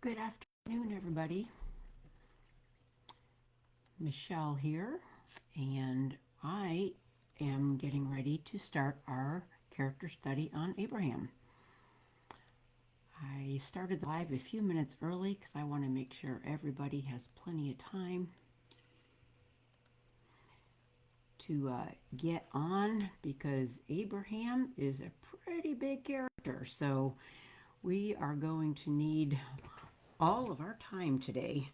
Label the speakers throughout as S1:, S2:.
S1: Good afternoon, everybody. Michelle here, and I am getting ready to start our character study on Abraham. I started live a few minutes early because I want to make sure everybody has plenty of time to get on because Abraham is a pretty big character. So we are going to need all of our time today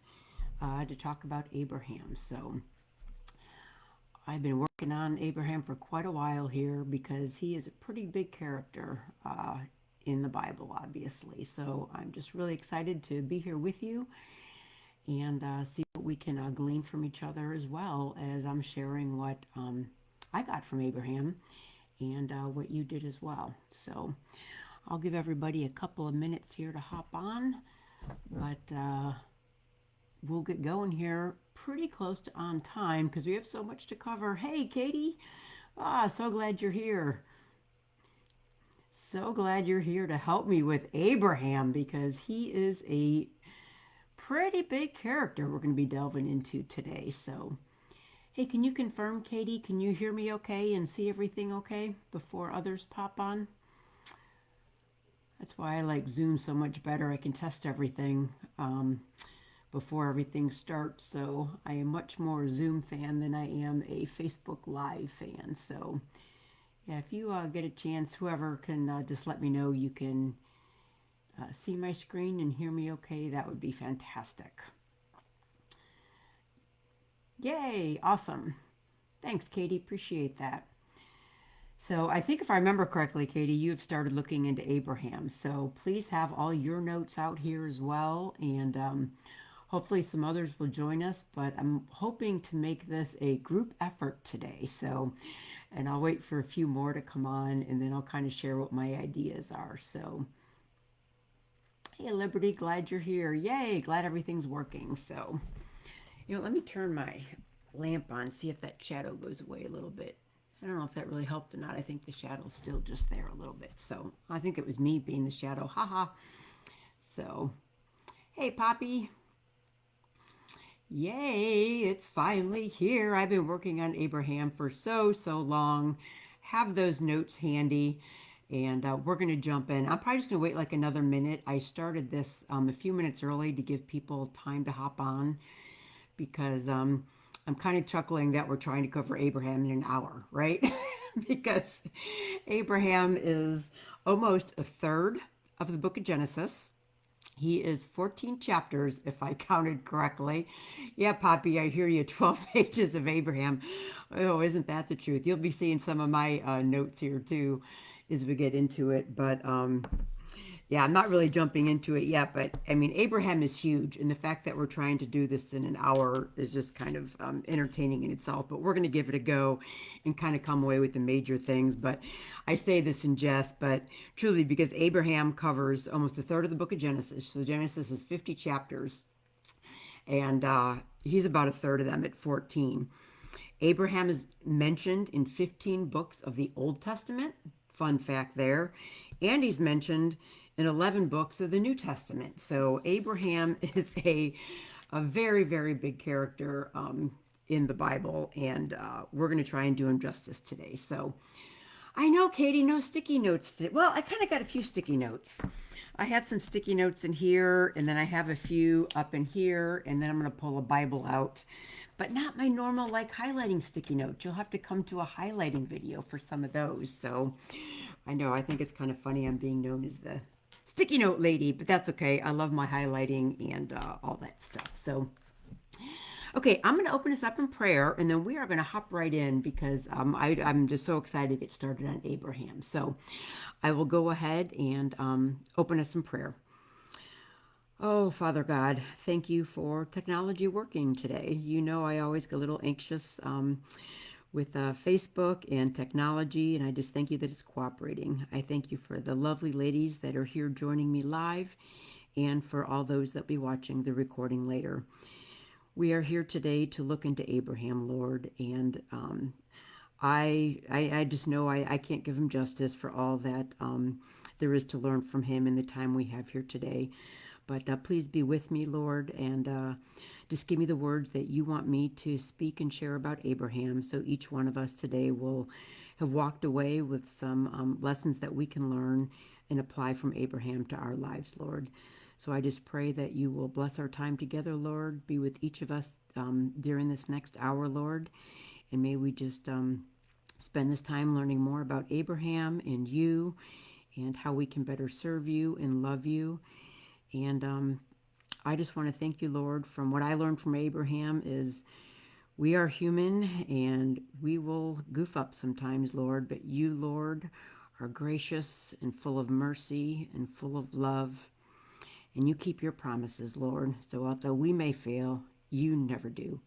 S1: to talk about Abraham. So I've been working on Abraham for quite a while here because he is a pretty big character in the Bible, obviously. So I'm just really excited to be here with you and see what we can glean from each other as well as I'm sharing what I got from Abraham and what you did as well. So I'll give everybody a couple of minutes here to hop on, but we'll get going here pretty close to on time because we have so much to cover. Hey, Katie. So glad you're here. So glad you're here to help me with Abraham because he is a pretty big character we're going to be delving into today. So, hey, can you confirm, Katie? Can you hear me okay and see everything okay before others pop on? That's why I like Zoom so much better. I can test everything before everything starts. So I am much more Zoom fan than I am a Facebook Live fan. So yeah, if you get a chance, whoever can just let me know you can see my screen and hear me okay, that would be fantastic. Yay, awesome. Thanks, Katie. Appreciate that. So I think if I remember correctly, Katie, you have started looking into Abraham. So please have all your notes out here as well. And hopefully some others will join us. But I'm hoping to make this a group effort today. So, and I'll wait for a few more to come on and then I'll kind of share what my ideas are. So, hey, Liberty, glad you're here. Yay, glad everything's working. So, let me turn my lamp on, see if that shadow goes away a little bit. I don't know if that really helped or not. I think the shadow's still just there a little bit. So I think it was me being the shadow. Haha. So, hey, Poppy. Yay, it's finally here. I've been working on Abraham for so long. Have those notes handy. And we're going to jump in. I'm probably just going to wait like another minute. I started this a few minutes early to give people time to hop on because I'm kind of chuckling that we're trying to cover Abraham in an hour, right? Because Abraham is almost a third of the book of Genesis. He is 14 chapters, if I counted correctly. Yeah, Poppy, I hear you. 12 pages of Abraham. Oh, isn't that the truth? You'll be seeing some of my notes here too as we get into it. But yeah, I'm not really jumping into it yet, but I mean, Abraham is huge, and the fact that we're trying to do this in an hour is just kind of entertaining in itself. But we're going to give it a go and kind of come away with the major things. But I say this in jest, but truly because Abraham covers almost a third of the book of Genesis. So Genesis is 50 chapters, and he's about a third of them at 14. Abraham is mentioned in 15 books of the Old Testament. Fun fact there. And he's mentioned in 11 books of the New Testament. So Abraham is a very, very big character in the Bible. And we're going to try and do him justice today. So I know, Katie, no sticky notes today. Well, I kind of got a few sticky notes. I have some sticky notes in here, and then I have a few up in here, and then I'm going to pull a Bible out. But not my normal, like, highlighting sticky notes. You'll have to come to a highlighting video for some of those. So I know, I think it's kind of funny I'm being known as the sticky note lady, but that's okay. I love my highlighting and all that stuff. So okay, I'm going to open this up in prayer, and then we are going to hop right in because I'm just so excited to get started on Abraham. So I will go ahead and open us in prayer. Oh, Father God, thank you for technology working today. You know, I always get a little anxious with Facebook and technology, and I just thank you that it's cooperating. I thank you for the lovely ladies that are here joining me live and for all those that be watching the recording later. We are here today to look into Abraham, Lord, and I just know I can't give him justice for all that there is to learn from him in the time we have here today. But please be with me, Lord, and just give me the words that you want me to speak and share about Abraham. So each one of us today will have walked away with some lessons that we can learn and apply from Abraham to our lives, Lord. So I just pray that you will bless our time together, Lord. Be with each of us during this next hour, Lord. And may we just spend this time learning more about Abraham and you and how we can better serve you and love you. And I just want to thank you, Lord. From what I learned from Abraham is we are human and we will goof up sometimes, Lord. But you, Lord, are gracious and full of mercy and full of love. And you keep your promises, Lord. So although we may fail, you never do.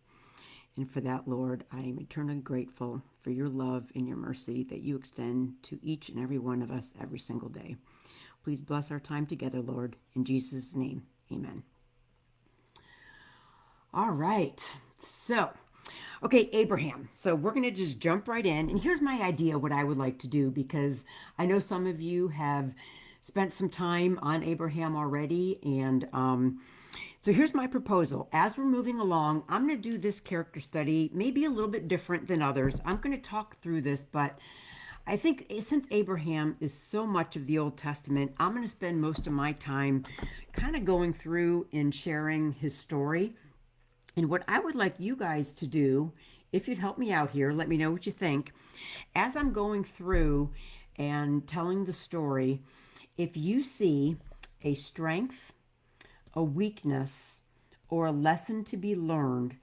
S1: And for that, Lord, I am eternally grateful for your love and your mercy that you extend to each and every one of us every single day. Please bless our time together, Lord. In Jesus' name, amen. All right. So, okay, Abraham. So we're going to just jump right in. And here's my idea what I would like to do, because I know some of you have spent some time on Abraham already. And so here's my proposal. As we're moving along, I'm going to do this character study maybe a little bit different than others. I'm going to talk through this, but I think since Abraham is so much of the Old Testament, I'm going to spend most of my time kind of going through and sharing his story. And what I would like you guys to do, if you'd help me out here, let me know what you think. As I'm going through and telling the story, if you see a strength, a weakness, or a lesson to be learned,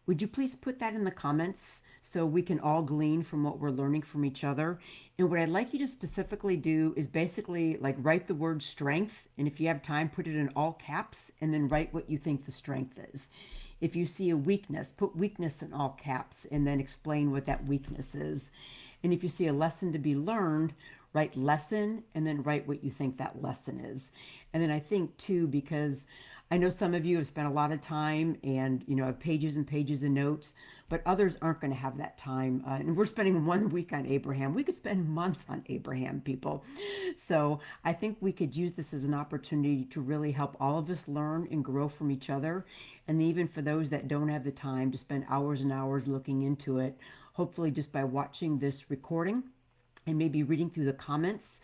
S1: would you please put that in the comments so we can all glean from what we're learning from each other? And what I'd like you to specifically do is basically like write the word strength, and if you have time, put it in all caps, and then write what you think the strength is. If you see a weakness, put weakness in all caps, and then explain what that weakness is. And if you see a lesson to be learned, write lesson, and then write what you think that lesson is. And then I think too, because I know some of you have spent a lot of time and, have pages and pages of notes, but others aren't going to have that time. And we're spending 1 week on Abraham. We could spend months on Abraham, people. So I think we could use this as an opportunity to really help all of us learn and grow from each other. And even for those that don't have the time to spend hours and hours looking into it, hopefully just by watching this recording and maybe reading through the comments,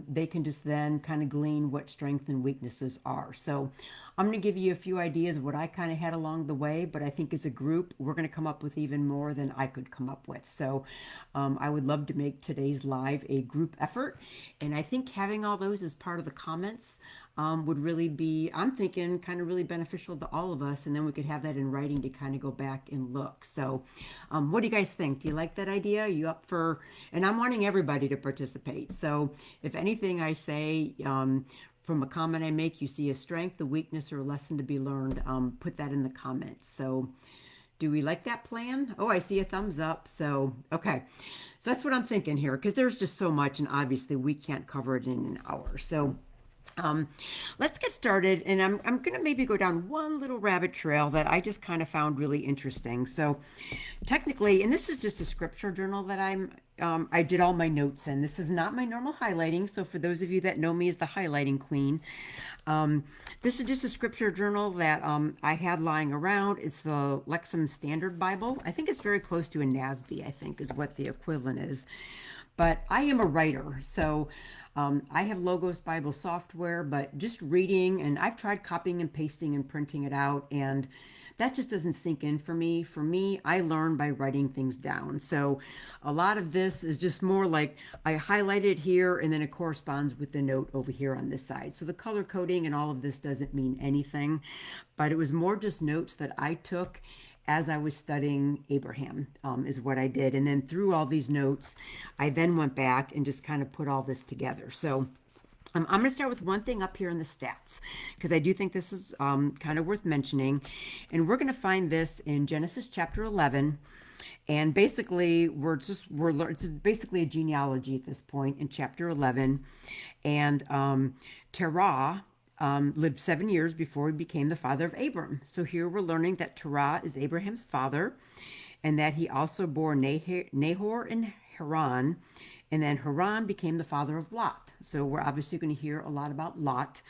S1: they can just then kind of glean what strengths and weaknesses are. So I'm going to give you a few ideas of what I kind of had along the way, but I think as a group, we're going to come up with even more than I could come up with. So I would love to make today's live a group effort. And I think having all those as part of the comments would really be, I'm thinking, kind of really beneficial to all of us. And then we could have that in writing to kind of go back and look. So what do you guys think? Do you like that idea? Are you up for, and I'm wanting everybody to participate. So if anything I say, from a comment I make, you see a strength, a weakness, or a lesson to be learned, put that in the comments. So do we like that plan? Oh, I see a thumbs up. So, okay. So that's what I'm thinking here, because there's just so much, and obviously we can't cover it in an hour. So let's get started, and I'm going to maybe go down one little rabbit trail that I just kind of found really interesting. So technically, and this is just a scripture journal that I did all my notes in. This is not my normal highlighting, so for those of you that know me as the highlighting queen, this is just a scripture journal that I had lying around. It's the Lexham Standard Bible. I think it's very close to a NASB, I think is what the equivalent is. But I am a writer, so I have Logos Bible software, but just reading, and I've tried copying and pasting and printing it out, and that just doesn't sink in for me. For me, I learn by writing things down. So a lot of this is just more like I highlight it here, and then it corresponds with the note over here on this side. So the color coding and all of this doesn't mean anything, but it was more just notes that I took as I was studying Abraham, is what I did. And then through all these notes, I then went back and just kind of put all this together. So I'm going to start with one thing up here in the stats, because I do think this is kind of worth mentioning. And we're going to find this in Genesis chapter 11. And basically, it's basically a genealogy at this point in chapter 11. And Terah lived 7 years before he became the father of Abram. So here we're learning that Terah is Abraham's father, and that he also bore Nahor and Haran, And then Haran became the father of Lot. So we're obviously going to hear a lot about Lot.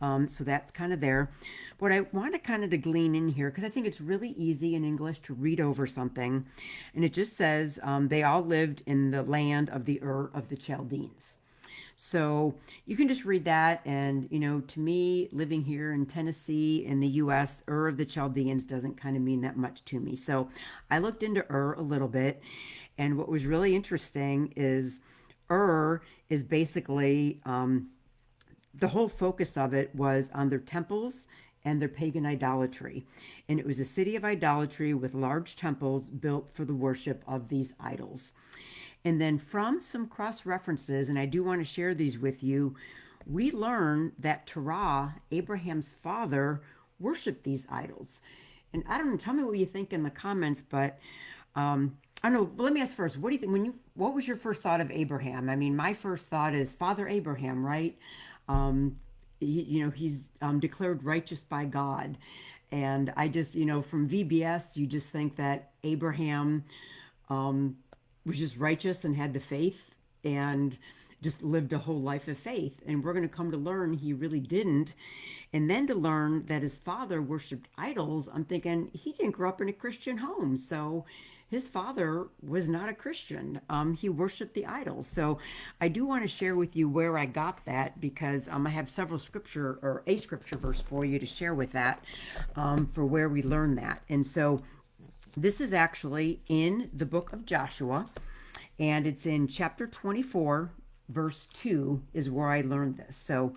S1: So that's kind of there. What I want to kind of to glean in here, because I think it's really easy in English to read over something. And it just says they all lived in the land of the Ur of the Chaldeans. So you can just read that. And, to me, living here in Tennessee in the U.S., Ur of the Chaldeans doesn't kind of mean that much to me. So I looked into Ur a little bit. And what was really interesting is Ur is basically the whole focus of it was on their temples and their pagan idolatry. And it was a city of idolatry with large temples built for the worship of these idols. And then from some cross references, and I do want to share these with you, we learn that Terah, Abraham's father, worshiped these idols. And I don't know, tell me what you think in the comments, but I don't know. Let me ask first, what do you think what was your first thought of Abraham? I mean, my first thought is Father Abraham, right? He's declared righteous by God. And I just, from VBS, you just think that Abraham was just righteous and had the faith and just lived a whole life of faith. And we're going to come to learn he really didn't. And then to learn that his father worshiped idols, I'm thinking he didn't grow up in a Christian home. So his father was not a Christian. He worshiped the idols. So I do want to share with you where I got that, because I have several scripture or a scripture verse for you to share with that for where we learn that. And so this is actually in the book of Joshua, and it's in chapter 24, verse 2 is where I learned this. So,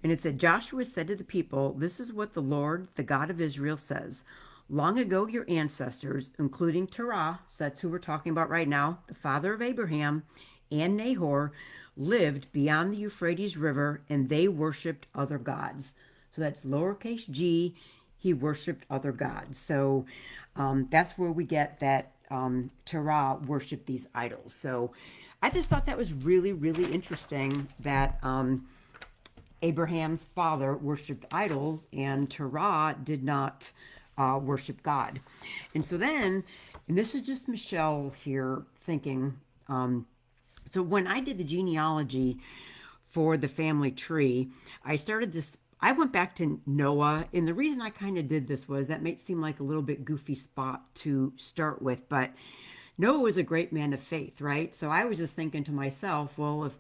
S1: and it said, Joshua said to the people, "This is what the Lord, the God of Israel, says. Long ago, your ancestors, including Terah," so that's who we're talking about right now, the father of Abraham, and Nahor, lived beyond the Euphrates River, and they worshiped other gods. So that's lowercase g, he worshiped other gods. So that's where we get that Terah worshiped these idols. So I just thought that was really, really interesting that Abraham's father worshiped idols and Terah did not worship God. And so then, and this is just Michelle here thinking, so when I did the genealogy for the family tree, I went back to Noah, and the reason I kind of did this was that may seem like a little bit goofy spot to start with, but Noah was a great man of faith, right? So I was just thinking to myself, well, if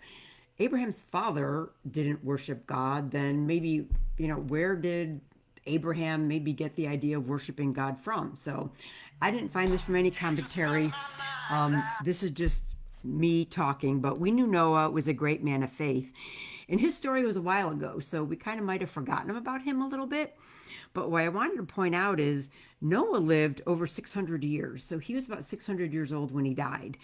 S1: Abraham's father didn't worship God, then maybe, where did Abraham maybe get the idea of worshiping God from? So I didn't find this from any commentary. This is just me talking, but we knew Noah was a great man of faith. And his story was a while ago, so we kind of might have forgotten about him a little bit. But what I wanted to point out is Noah lived over 600 years. So he was about 600 years old when he died.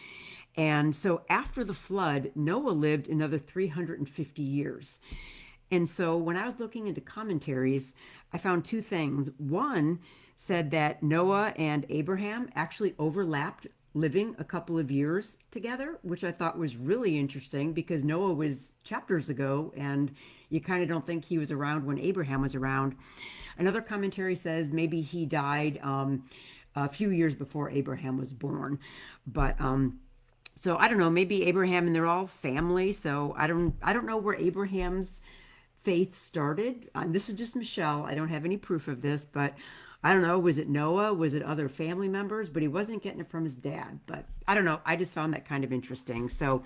S1: And so after the flood, Noah lived another 350 years. And so when I was looking into commentaries, I found two things. One said that Noah and Abraham actually overlapped living a couple of years together, which I thought was really interesting because Noah was chapters ago and you kind of don't think he was around when Abraham was around. Another commentary says maybe he died a few years before Abraham was born. But so I don't know, maybe Abraham, and they're all family. So I don't know where Abraham's faith started. This is just Michelle. I don't have any proof of this, but I don't know, was it Noah? Was it other family members? But he wasn't getting it from his dad. But I don't know. I just found that kind of interesting. So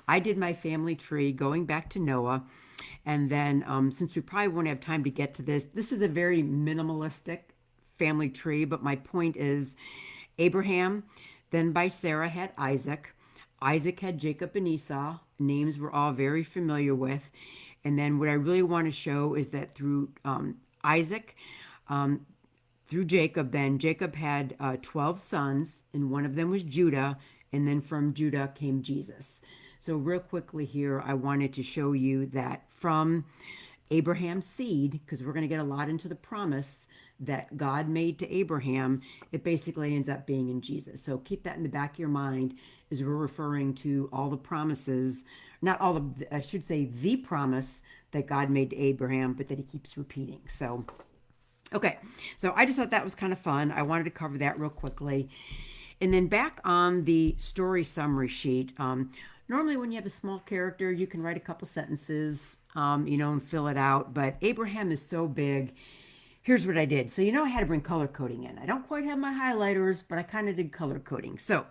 S1: I did my family tree going back to Noah. And then since we probably won't have time to get to this, this is a very minimalistic family tree. But my point is Abraham, then by Sarah, had Isaac. Isaac had Jacob and Esau. Names we're all very familiar with. And then what I really want to show is that through Isaac, through Jacob, then Jacob had 12 sons, and one of them was Judah, and then from Judah came Jesus. So real quickly here, I wanted to show you that from Abraham's seed, because we're going to get a lot into the promise that God made to Abraham, it basically ends up being in Jesus. So keep that in the back of your mind as we're referring to all the promises, not all of, I should say the promise that God made to Abraham, but that he keeps repeating. So okay, so I just thought that was kind of fun. I wanted to cover that real quickly. And then back on the story summary sheet, Normally, when you have a small character, you can write a couple sentences, and fill it out. But Abraham is so big. Here's what I did. So, I had to bring color coding in. I don't quite have my highlighters, but I kind of did color coding. So,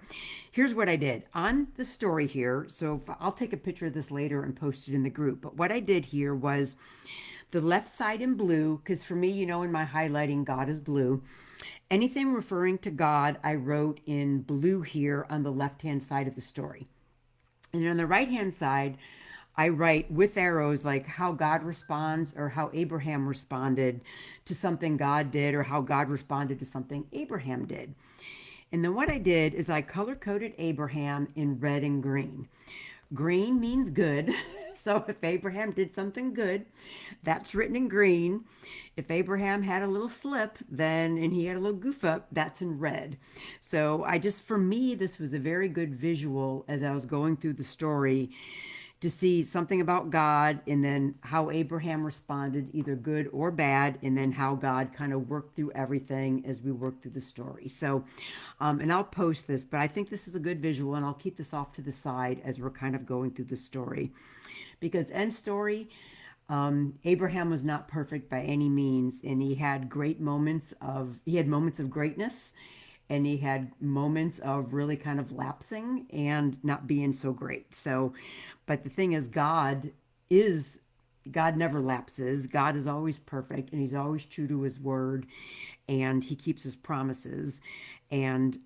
S1: here's what I did on the story here. So, I'll take a picture of this later and post it in the group. But what I did here was the left side in blue, because for me, in my highlighting, God is blue. Anything referring to God, I wrote in blue here on the left-hand side of the story. And on the right-hand side, I write with arrows like how God responds or how Abraham responded to something God did or how God responded to something Abraham did. And then what I did is I color-coded Abraham in red and green. Green means good. So if Abraham did something good, that's written in green. If Abraham had a little slip, and he had a little goof up, that's in red. So for me, this was a very good visual as I was going through the story to see something about God and then how Abraham responded, either good or bad, and then how God kind of worked through everything as we worked through the story. So, and I'll post this, but I think this is a good visual, and I'll keep this off to the side as we're kind of going through the story. Because end story, Abraham was not perfect by any means, and he had moments of greatness, and he had moments of really kind of lapsing and not being so great. So, but the thing is, God never lapses. God is always perfect, and he's always true to his word, and he keeps his promises. And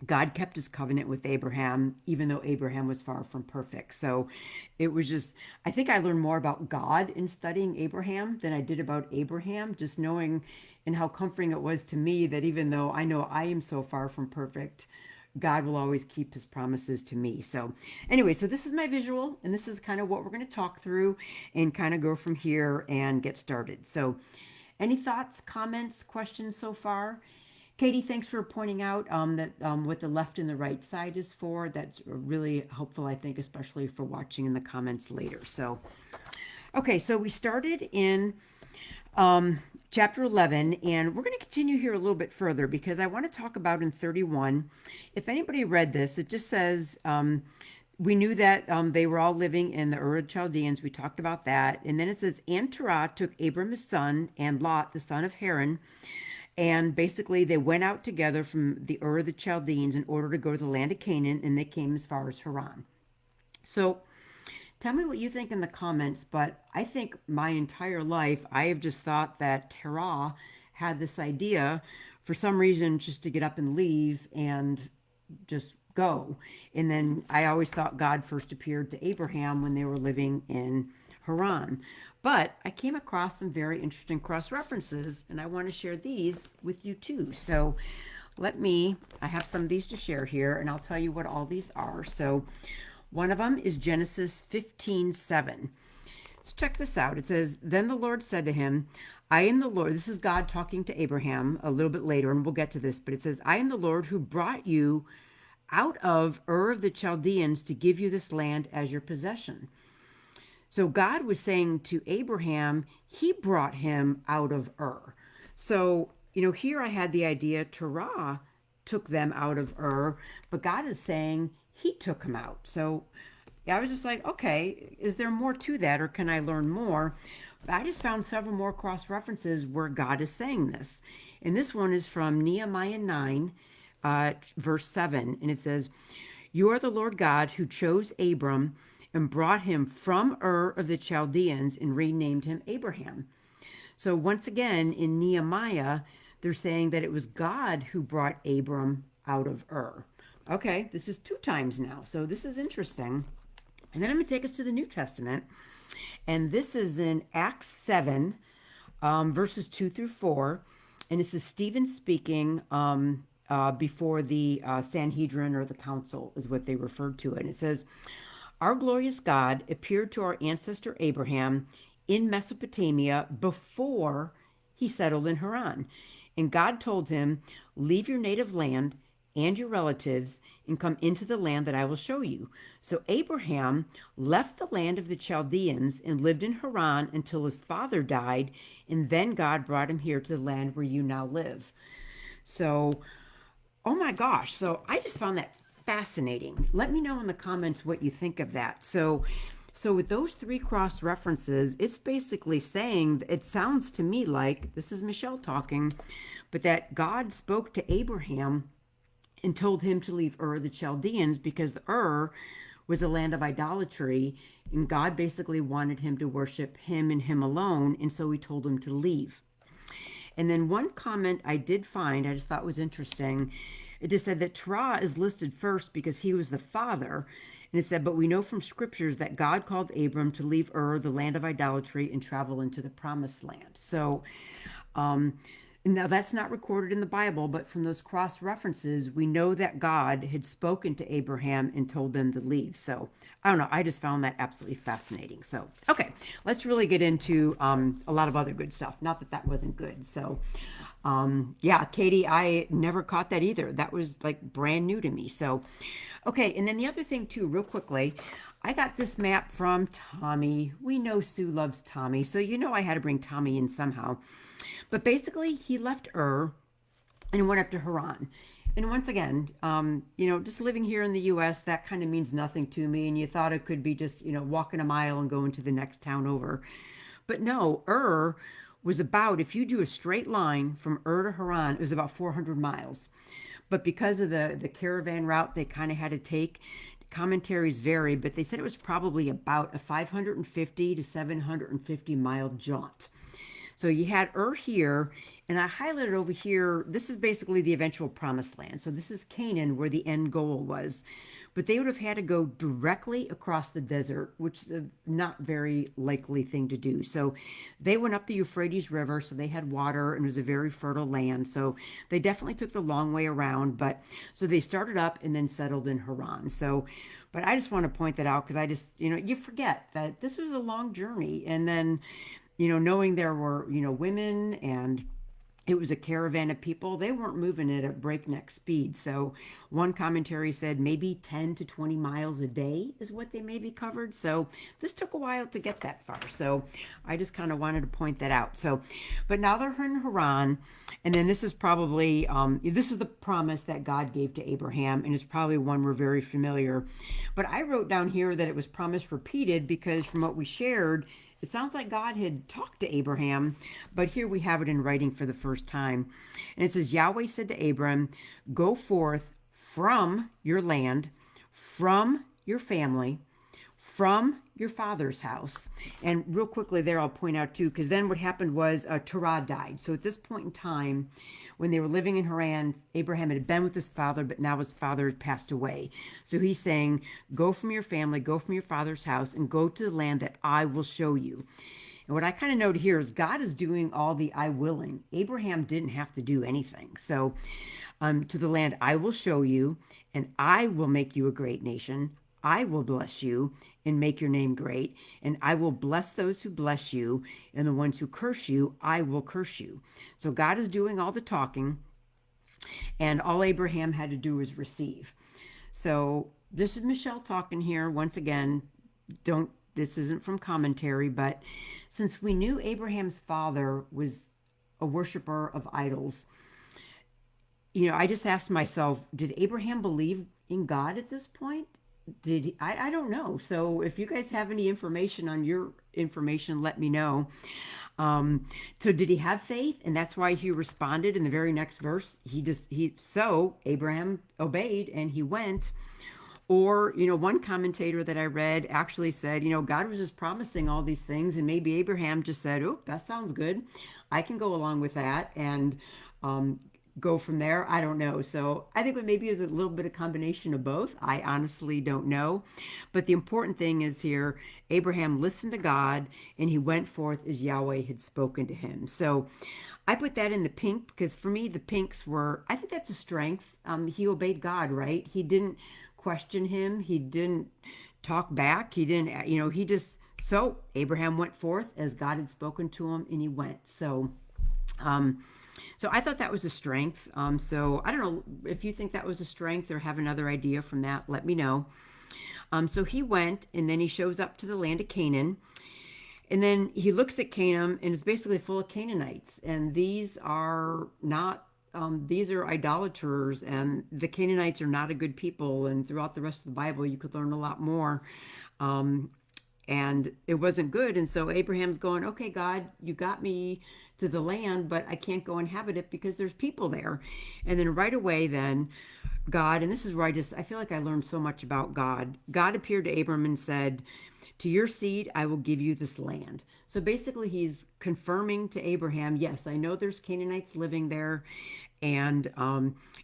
S1: God kept his covenant with Abraham, even though Abraham was far from perfect. So it was I think I learned more about God in studying Abraham than I did about Abraham, just knowing and how comforting it was to me that even though I know I am so far from perfect, God will always keep his promises to me. So anyway, so this is my visual, and this is kind of what we're going to talk through and kind of go from here and get started. So any thoughts, comments, questions so far? Katie, thanks for pointing out that what the left and the right side is for. That's really helpful, I think, especially for watching in the comments later. So, okay, so we started in chapter 11, and we're going to continue here a little bit further because I want to talk about in 31. If anybody read this, it just says we knew that they were all living in the Ur of Chaldeans. We talked about that. And then it says, and Terah took Abram his son and Lot, the son of Haran. And basically, they went out together from the Ur of the Chaldeans in order to go to the land of Canaan, and they came as far as Haran. So tell me what you think in the comments, but I think my entire life, I have just thought that Terah had this idea for some reason just to get up and leave and just go. And then I always thought God first appeared to Abraham when they were living in Haran. But I came across some very interesting cross references, and I want to share these with you too. So I have some of these to share here, and I'll tell you what all these are. So one of them is Genesis 15:7. So check this out. It says, then the Lord said to him, I am the Lord. This is God talking to Abraham a little bit later, and we'll get to this, but it says, I am the Lord who brought you out of Ur of the Chaldeans to give you this land as your possession. So God was saying to Abraham, he brought him out of Ur. So, here I had the idea Terah took them out of Ur, but God is saying he took them out. So I was just like, okay, is there more to that, or can I learn more? But I just found several more cross references where God is saying this. And this one is from Nehemiah 9, verse 7. And it says, you are the Lord God who chose Abram and brought him from Ur of the Chaldeans and renamed him Abraham. So once again, in Nehemiah, they're saying that it was God who brought Abram out of Ur. Okay, this is 2 times now, so this is interesting. And then I'm going to take us to the New Testament, and this is in Acts 7, verses 2 through 4, and this is Stephen speaking before the Sanhedrin or the council is what they referred to it. And it says, our glorious God appeared to our ancestor Abraham in Mesopotamia before he settled in Haran. And God told him, leave your native land and your relatives and come into the land that I will show you. So Abraham left the land of the Chaldeans and lived in Haran until his father died. And then God brought him here to the land where you now live. So, oh my gosh. So I just found that fascinating. Let me know in the comments what you think of that. So with those three cross references, it's basically saying, it sounds to me like, this is Michelle talking, but that God spoke to Abraham and told him to leave Ur the Chaldeans because Ur was a land of idolatry, and God basically wanted him to worship him and him alone, and so he told him to leave. And then one comment I did find, I just thought was interesting. It just said that Terah is listed first because he was the father. And it said, but we know from scriptures that God called Abram to leave Ur, the land of idolatry, and travel into the promised land. So, now that's not recorded in the Bible, but from those cross references, we know that God had spoken to Abraham and told them to leave. So I don't know. I just found that absolutely fascinating. So, okay, let's really get into a lot of other good stuff. Not that that wasn't good. So, yeah, Katie, I never caught that either. That was like brand new to me. So, okay. And then the other thing too, real quickly, I got this map from Tommy. We know Sue loves Tommy. So, you know, I had to bring Tommy in somehow. But basically, he left Ur and went up to Haran. And once again, you know, just living here in the U.S., that kind of means nothing to me. And you thought it could be just, you know, walking a mile and going to the next town over. But no, Ur was about, if you do a straight line from Ur to Haran, it was about 400 miles. But because of the caravan route they kind of had to take, commentaries vary, but they said it was probably about a 550 to 750 mile jaunt. So you had Ur here, and I highlighted over here, this is basically the eventual promised land. So this is Canaan, where the end goal was. But they would have had to go directly across the desert, which is a not very likely thing to do. So they went up the Euphrates River, so they had water, and it was a very fertile land. So they definitely took the long way around. But so they started up and then settled in Haran. So, but I just want to point that out because I just, you know, you forget that this was a long journey. And then, you know, knowing there were, you know, women and it was a caravan of people, they weren't moving at a breakneck speed. So one commentary said maybe 10 to 20 miles a day is what they maybe covered. So this took a while to get that far. So I just kind of wanted to point that out. So, but now they're in Haran. And then this is probably, this is the promise that God gave to Abraham, and it's probably one we're very familiar. But I wrote down here that it was promise repeated because from what we shared, it sounds like God had talked to Abraham, but here we have it in writing for the first time. And it says, Yahweh said to Abram, go forth from your land, from your family, from your father's house. And real quickly there, I'll point out too, because then what happened was Terah died. So at this point in time, when they were living in Haran, Abraham had been with his father, but now his father had passed away. So he's saying, go from your family, go from your father's house, and go to the land that I will show you. And what I kind of note here is God is doing all the I willing. Abraham didn't have to do anything. So to the land I will show you, and I will make you a great nation. I will bless you and make your name great, and I will bless those who bless you, and the ones who curse you, I will curse you. So God is doing all the talking, and all Abraham had to do was receive. So this is Michelle talking here. Once again, this isn't from commentary, but since we knew Abraham's father was a worshiper of idols, you know, I just asked myself, did Abraham believe in God at this point? Did he? I don't know. So if you guys have any information on your information, let me know. So did he have faith? And that's why he responded in the very next verse. So Abraham obeyed and he went. Or, you know, one commentator that I read actually said, you know, God was just promising all these things, and maybe Abraham just said, oh, that sounds good. I can go along with that. And go from there. I don't know. So I think it maybe is a little bit of combination of both. I honestly don't know. But the important thing is here, Abraham listened to God and he went forth as Yahweh had spoken to him. So I put that in the pink because for me, the pinks were, I think that's a strength. He obeyed God, right? He didn't question him. He didn't talk back. He didn't, you know, so Abraham went forth as God had spoken to him and he went. So I thought that was a strength. So I don't know if you think that was a strength or have another idea from that, let me know. So he went and then he shows up to the land of Canaan. And then he looks at Canaan and it's basically full of Canaanites. And these are not these are idolaters, and the Canaanites are not a good people. And throughout the rest of the Bible, you could learn a lot more. Um, and it wasn't good. And so Abraham's going, okay, God, you got me to the land, but I can't go inhabit it because there's people there. And then right away, then God, and this is where I feel like I learned so much about God. God appeared to Abram and said, to your seed, I will give you this land. So basically, he's confirming to Abraham, yes, I know there's Canaanites living there, and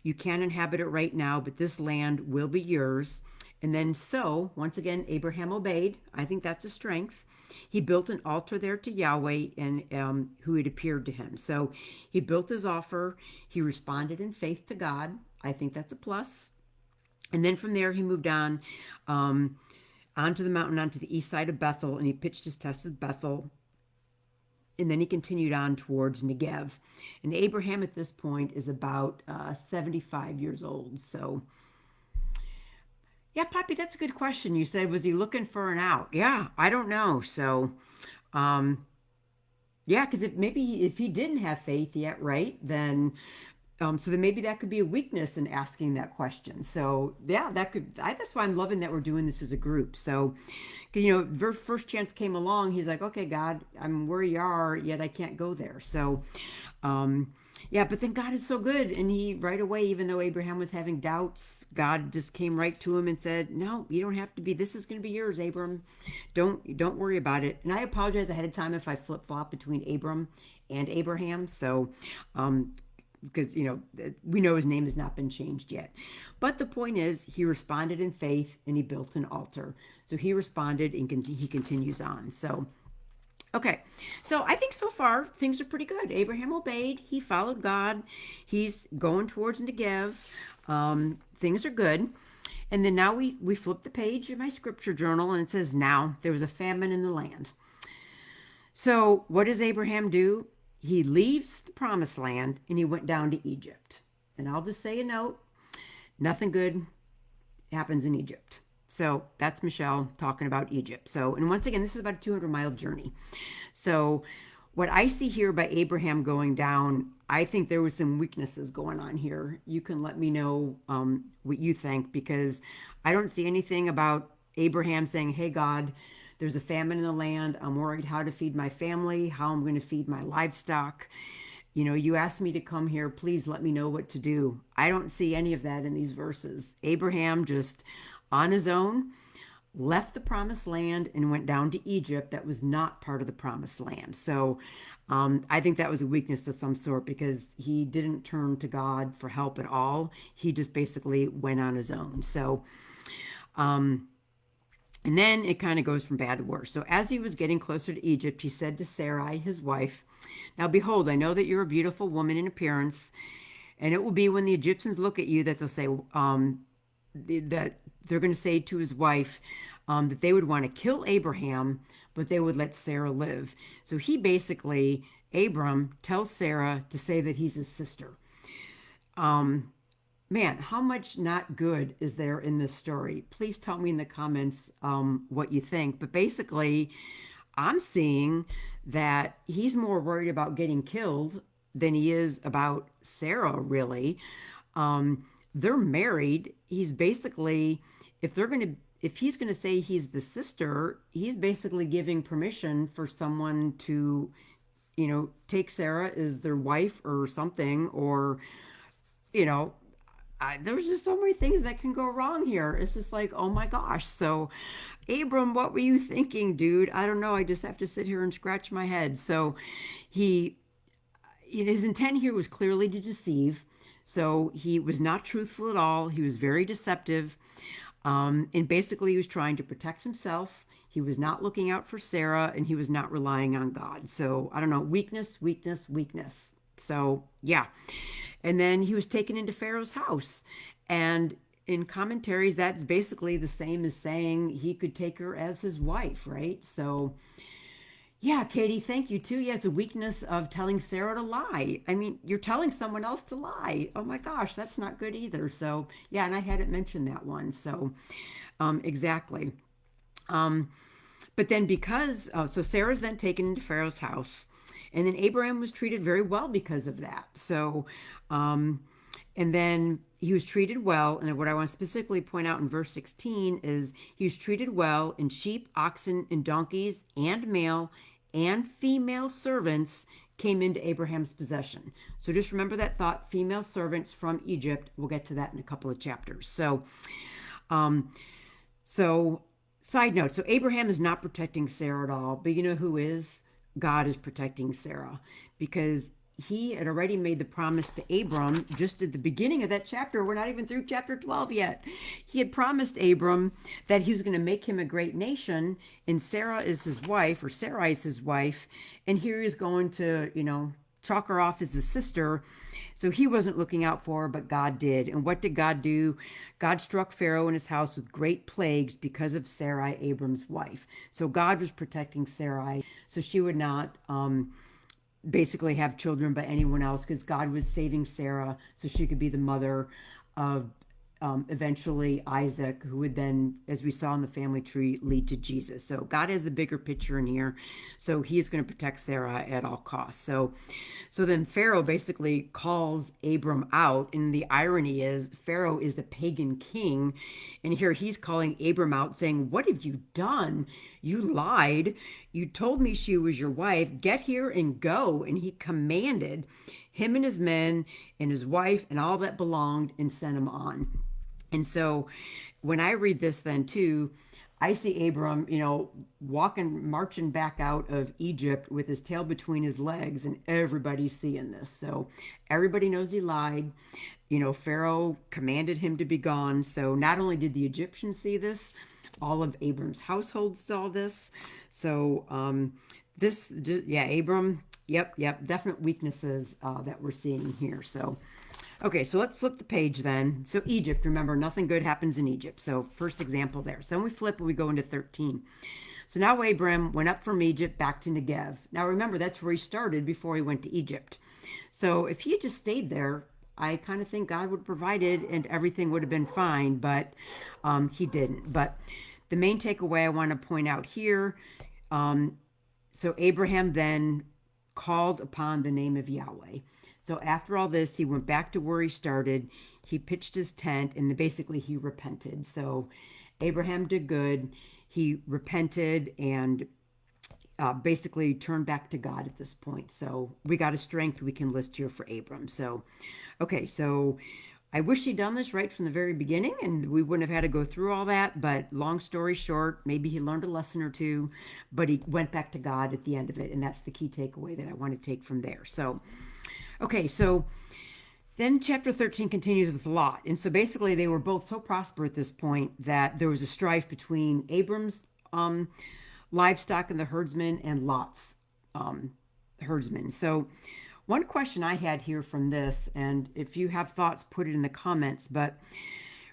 S1: you can't inhabit it right now, but this land will be yours. And then, so once again, Abraham obeyed. I think that's a strength. He built an altar there to Yahweh and who had appeared to him. So he built his offer. He responded in faith to God. I think that's a plus. And then from there, he moved on onto the mountain, onto the east side of Bethel, and he pitched his tents at Bethel. And then he continued on towards Negev. And Abraham at this point is about 75 years old. So, yeah, Poppy, that's a good question. You said, was he looking for an out? Yeah, I don't know. So, yeah, because if he didn't have faith yet, right, then so then maybe that could be a weakness in asking that question. So yeah, that's why I'm loving that we're doing this as a group. So, first chance came along, he's like, okay, God, I'm where you are, yet I can't go there. So, yeah, but then God is so good, and he right away, even though Abraham was having doubts, God just came right to him and said, no, you don't have to be. This is going to be yours, Abram. Don't worry about it. And I apologize ahead of time if I flip flop between Abram and Abraham. So, because we know his name has not been changed yet, but the point is he responded in faith and he built an altar. So he responded and he continues on. So okay, so I think so far things are pretty good. Abraham obeyed, he followed God, he's going towards Negev. Things are good. And then now we flip the page in my scripture journal, and it says, now there was a famine in the land. So what does Abraham do? He leaves the promised land and he went down to Egypt. And I'll just say a note, nothing good happens in Egypt. So that's Michelle talking about Egypt. So, and once again, this is about a 200-mile journey. So what I see here by Abraham going down, I think there was some weaknesses going on here. You can let me know what you think, because I don't see anything about Abraham saying, hey, God, there's a famine in the land. I'm worried how to feed my family, how I'm going to feed my livestock. You asked me to come here. Please let me know what to do. I don't see any of that in these verses. Abraham just on his own left the promised land and went down to Egypt. That was not part of the promised land. So I think that was a weakness of some sort, because he didn't turn to God for help at all. He just basically went on his own. So, and then it kind of goes from bad to worse. So as he was getting closer to Egypt, he said to Sarai, his wife, now behold, I know that you're a beautiful woman in appearance, and it will be when the Egyptians look at you that they'll say, that they're going to say to his wife that they would want to kill Abraham, but they would let Sarah live. So he basically, Abram tells Sarah to say that he's his sister. Man, how much not good is there in this story? Please tell me in the comments what you think. But basically, I'm seeing that he's more worried about getting killed than he is about Sarah, really. They're married. He's basically, if he's going to say he's the sister, he's basically giving permission for someone to, take Sarah as their wife or something, or, there's just so many things that can go wrong here. It's just like, oh my gosh. So, Abram, what were you thinking, dude? I don't know. I just have to sit here and scratch my head. So, his intent here was clearly to deceive. So he was not truthful at all. He was very deceptive. And basically, he was trying to protect himself. He was not looking out for Sarah, and he was not relying on God. So, I don't know, weakness, weakness, weakness. So, yeah. And then he was taken into Pharaoh's house. And in commentaries, that's basically the same as saying he could take her as his wife, right? So, yeah, Katie, thank you too. Yeah, it's a weakness of telling Sarah to lie. I mean, you're telling someone else to lie. Oh my gosh, that's not good either. So, yeah, and I hadn't mentioned that one. So, exactly. But then so Sarah's then taken into Pharaoh's house. And then Abraham was treated very well because of that. So, and then he was treated well. And what I want to specifically point out in verse 16 is he was treated well in sheep, oxen, and donkeys, and male and female servants came into Abraham's possession. So just remember that thought, female servants from Egypt. We'll get to that in a couple of chapters. So side note, so Abraham is not protecting Sarah at all, but you know who is? God is protecting Sarah, because he had already made the promise to Abram just at the beginning of that chapter. We're not even through chapter 12 yet. He had promised Abram that he was going to make him a great nation, and Sarah is his wife, or Sarai is his wife, and here he's going to, chalk her off as his sister. So he wasn't looking out for her, but God did. And what did God do? God struck Pharaoh and his house with great plagues because of Sarai, Abram's wife. So God was protecting Sarai so she would not basically have children by anyone else, because God was saving Sarah so she could be the mother of eventually Isaac, who would then, as we saw in the family tree, lead to Jesus. So God has the bigger picture in here. So he is going to protect Sarah at all costs. So then Pharaoh basically calls Abram out. And the irony is Pharaoh is the pagan king. And here he's calling Abram out saying, "What have you done? You lied. You told me she was your wife. Get here and go." And he commanded him and his men and his wife and all that belonged and sent him on. And so when I read this then too, I see Abram, marching back out of Egypt with his tail between his legs, and everybody's seeing this. So everybody knows he lied. Pharaoh commanded him to be gone. So not only did the Egyptians see this, all of Abram's household saw this. So Abram, yep, definite weaknesses that we're seeing here. So, okay, so let's flip the page then. So Egypt, remember, nothing good happens in Egypt. So first example there. So then we flip and we go into 13. So now Abram went up from Egypt back to Negev. Now remember, that's where he started before he went to Egypt. So if he had just stayed there, I kind of think God would have provided and everything would have been fine, but he didn't. But the main takeaway I want to point out here, so Abraham then called upon the name of Yahweh. So after all this, he went back to where he started. He pitched his tent, and basically he repented. So Abraham did good. He repented and basically turned back to God at this point. So we got a strength we can list here for Abram. So, okay, so I wish he'd done this right from the very beginning, and we wouldn't have had to go through all that. But long story short, maybe he learned a lesson or two, but he went back to God at the end of it. And that's the key takeaway that I want to take from there. So, okay, so then chapter 13 continues with Lot. And so basically they were both so prosperous at this point that there was a strife between Abram's livestock and the herdsmen and Lot's herdsmen. So one question I had here from this, and if you have thoughts, put it in the comments, but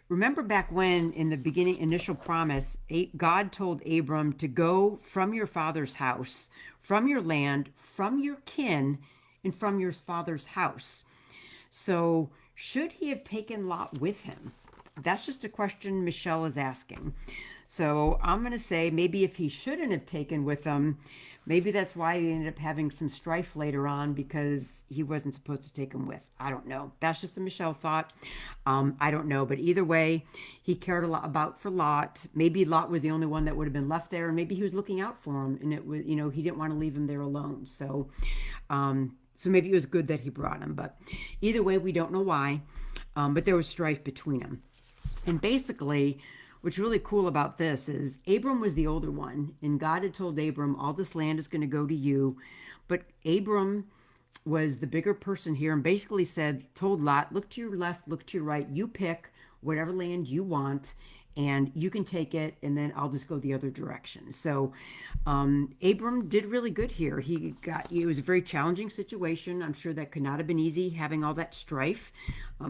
S1: remember back when in the beginning, initial promise, God told Abram to go from your father's house, from your land, from your kin, and from your father's house. So should he have taken Lot with him? That's just a question Michelle is asking. So I'm going to say maybe if he shouldn't have taken with him, maybe that's why he ended up having some strife later on, because he wasn't supposed to take him with. I don't know. That's just a Michelle thought. I don't know. But either way, he cared a lot about for Lot. Maybe Lot was the only one that would have been left there, and maybe he was looking out for him, and it was, he didn't want to leave him there alone. So maybe it was good that he brought him. But either way, we don't know why. But there was strife between them. And basically, what's really cool about this is Abram was the older one, and God had told Abram, all this land is going to go to you. But Abram was the bigger person here and basically told Lot, look to your left, look to your right, you pick whatever land you want, and you can take it, and then I'll just go the other direction. So Abram did really good here. It was a very challenging situation. I'm sure that could not have been easy, having all that strife.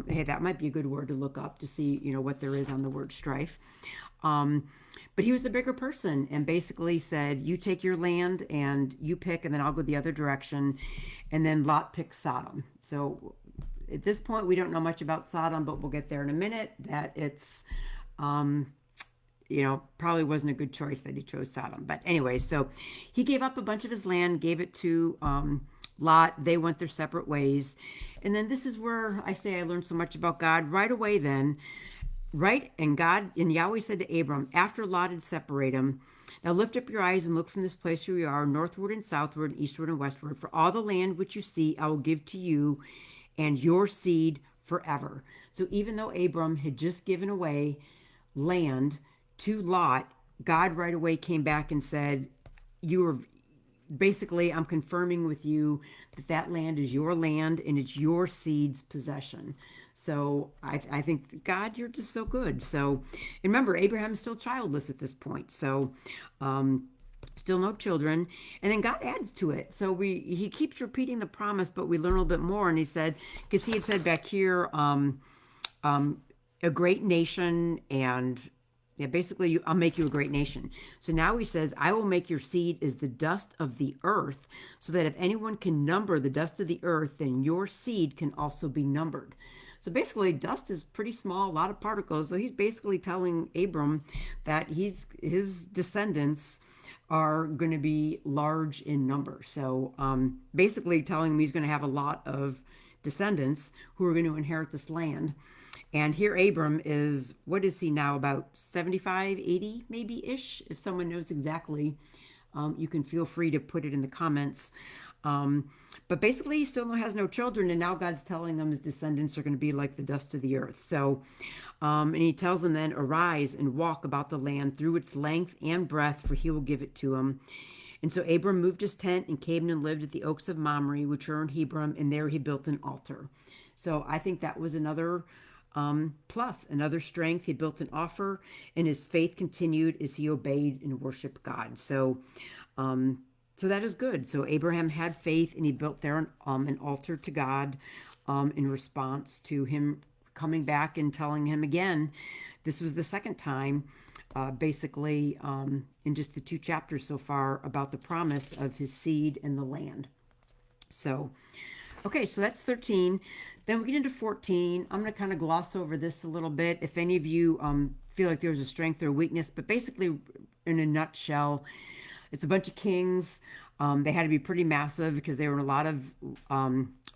S1: Hey, that might be a good word to look up to see, what there is on the word strife. But he was the bigger person and basically said, you take your land and you pick, and then I'll go the other direction. And then Lot picked Sodom. So at this point, we don't know much about Sodom, but we'll get there in a minute, that it's probably wasn't a good choice that he chose Sodom. But anyway, so he gave up a bunch of his land, gave it to Lot, they went their separate ways. And then this is where I say I learned so much about God right away then. Right? And God, and Yahweh said to Abram, after Lot had separated him, now lift up your eyes and look from this place where you are, northward and southward, and eastward and westward. For all the land which you see, I will give to you and your seed forever. So even though Abram had just given away land to Lot, God right away came back and said, you are basically, I'm confirming with you that that land is your land and it's your seed's possession. So I think, God, you're just so good. So, and remember, Abraham is still childless at this point. So, still no children. And then God adds to it. So he keeps repeating the promise, but we learn a little bit more. And he said, because he had said back here, a great nation, and yeah, basically, I'll make you a great nation. So now he says, I will make your seed as the dust of the earth, so that if anyone can number the dust of the earth, then your seed can also be numbered. So basically, dust is pretty small, a lot of particles. So he's basically telling Abram that his descendants are going to be large in number. So basically telling him he's going to have a lot of descendants who are going to inherit this land. And here Abram is, what is he now, about 75, 80 maybe-ish? If someone knows exactly, you can feel free to put it in the comments. But basically, he still has no children, and now God's telling them his descendants are going to be like the dust of the earth. So, and he tells them then, arise and walk about the land through its length and breadth, for he will give it to him. And so Abram moved his tent and came and lived at the oaks of Mamre, which are in Hebron, and there he built an altar. So I think that was another plus, another strength. He built an altar, and his faith continued as he obeyed and worshiped God. So, so that is good. So Abraham had faith, and he built there an altar to God in response to him coming back and telling him again. This was the second time, basically, in just the 2 chapters so far, about the promise of his seed and the land. So, okay, so that's 13. Then we get into 14. I'm going to kind of gloss over this a little bit. If any of you feel like there's a strength or a weakness, but basically, in a nutshell, it's a bunch of kings. They had to be pretty massive because they were in a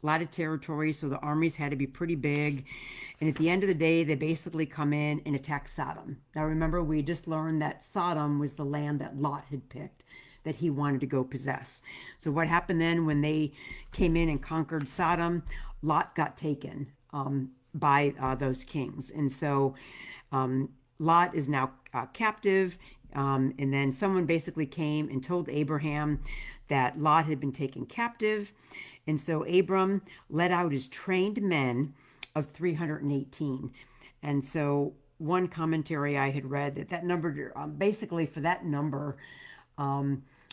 S1: lot of territory, so the armies had to be pretty big. And at the end of the day, they basically come in and attack Sodom. Now, remember, we just learned that Sodom was the land that Lot had picked, that he wanted to go possess. So what happened then when they came in and conquered Sodom? Lot got taken by those kings. And so Lot is now captive. And then someone basically came and told Abraham that Lot had been taken captive. And so Abram led out his trained men of 318. And so one commentary I had read that number, basically for that number,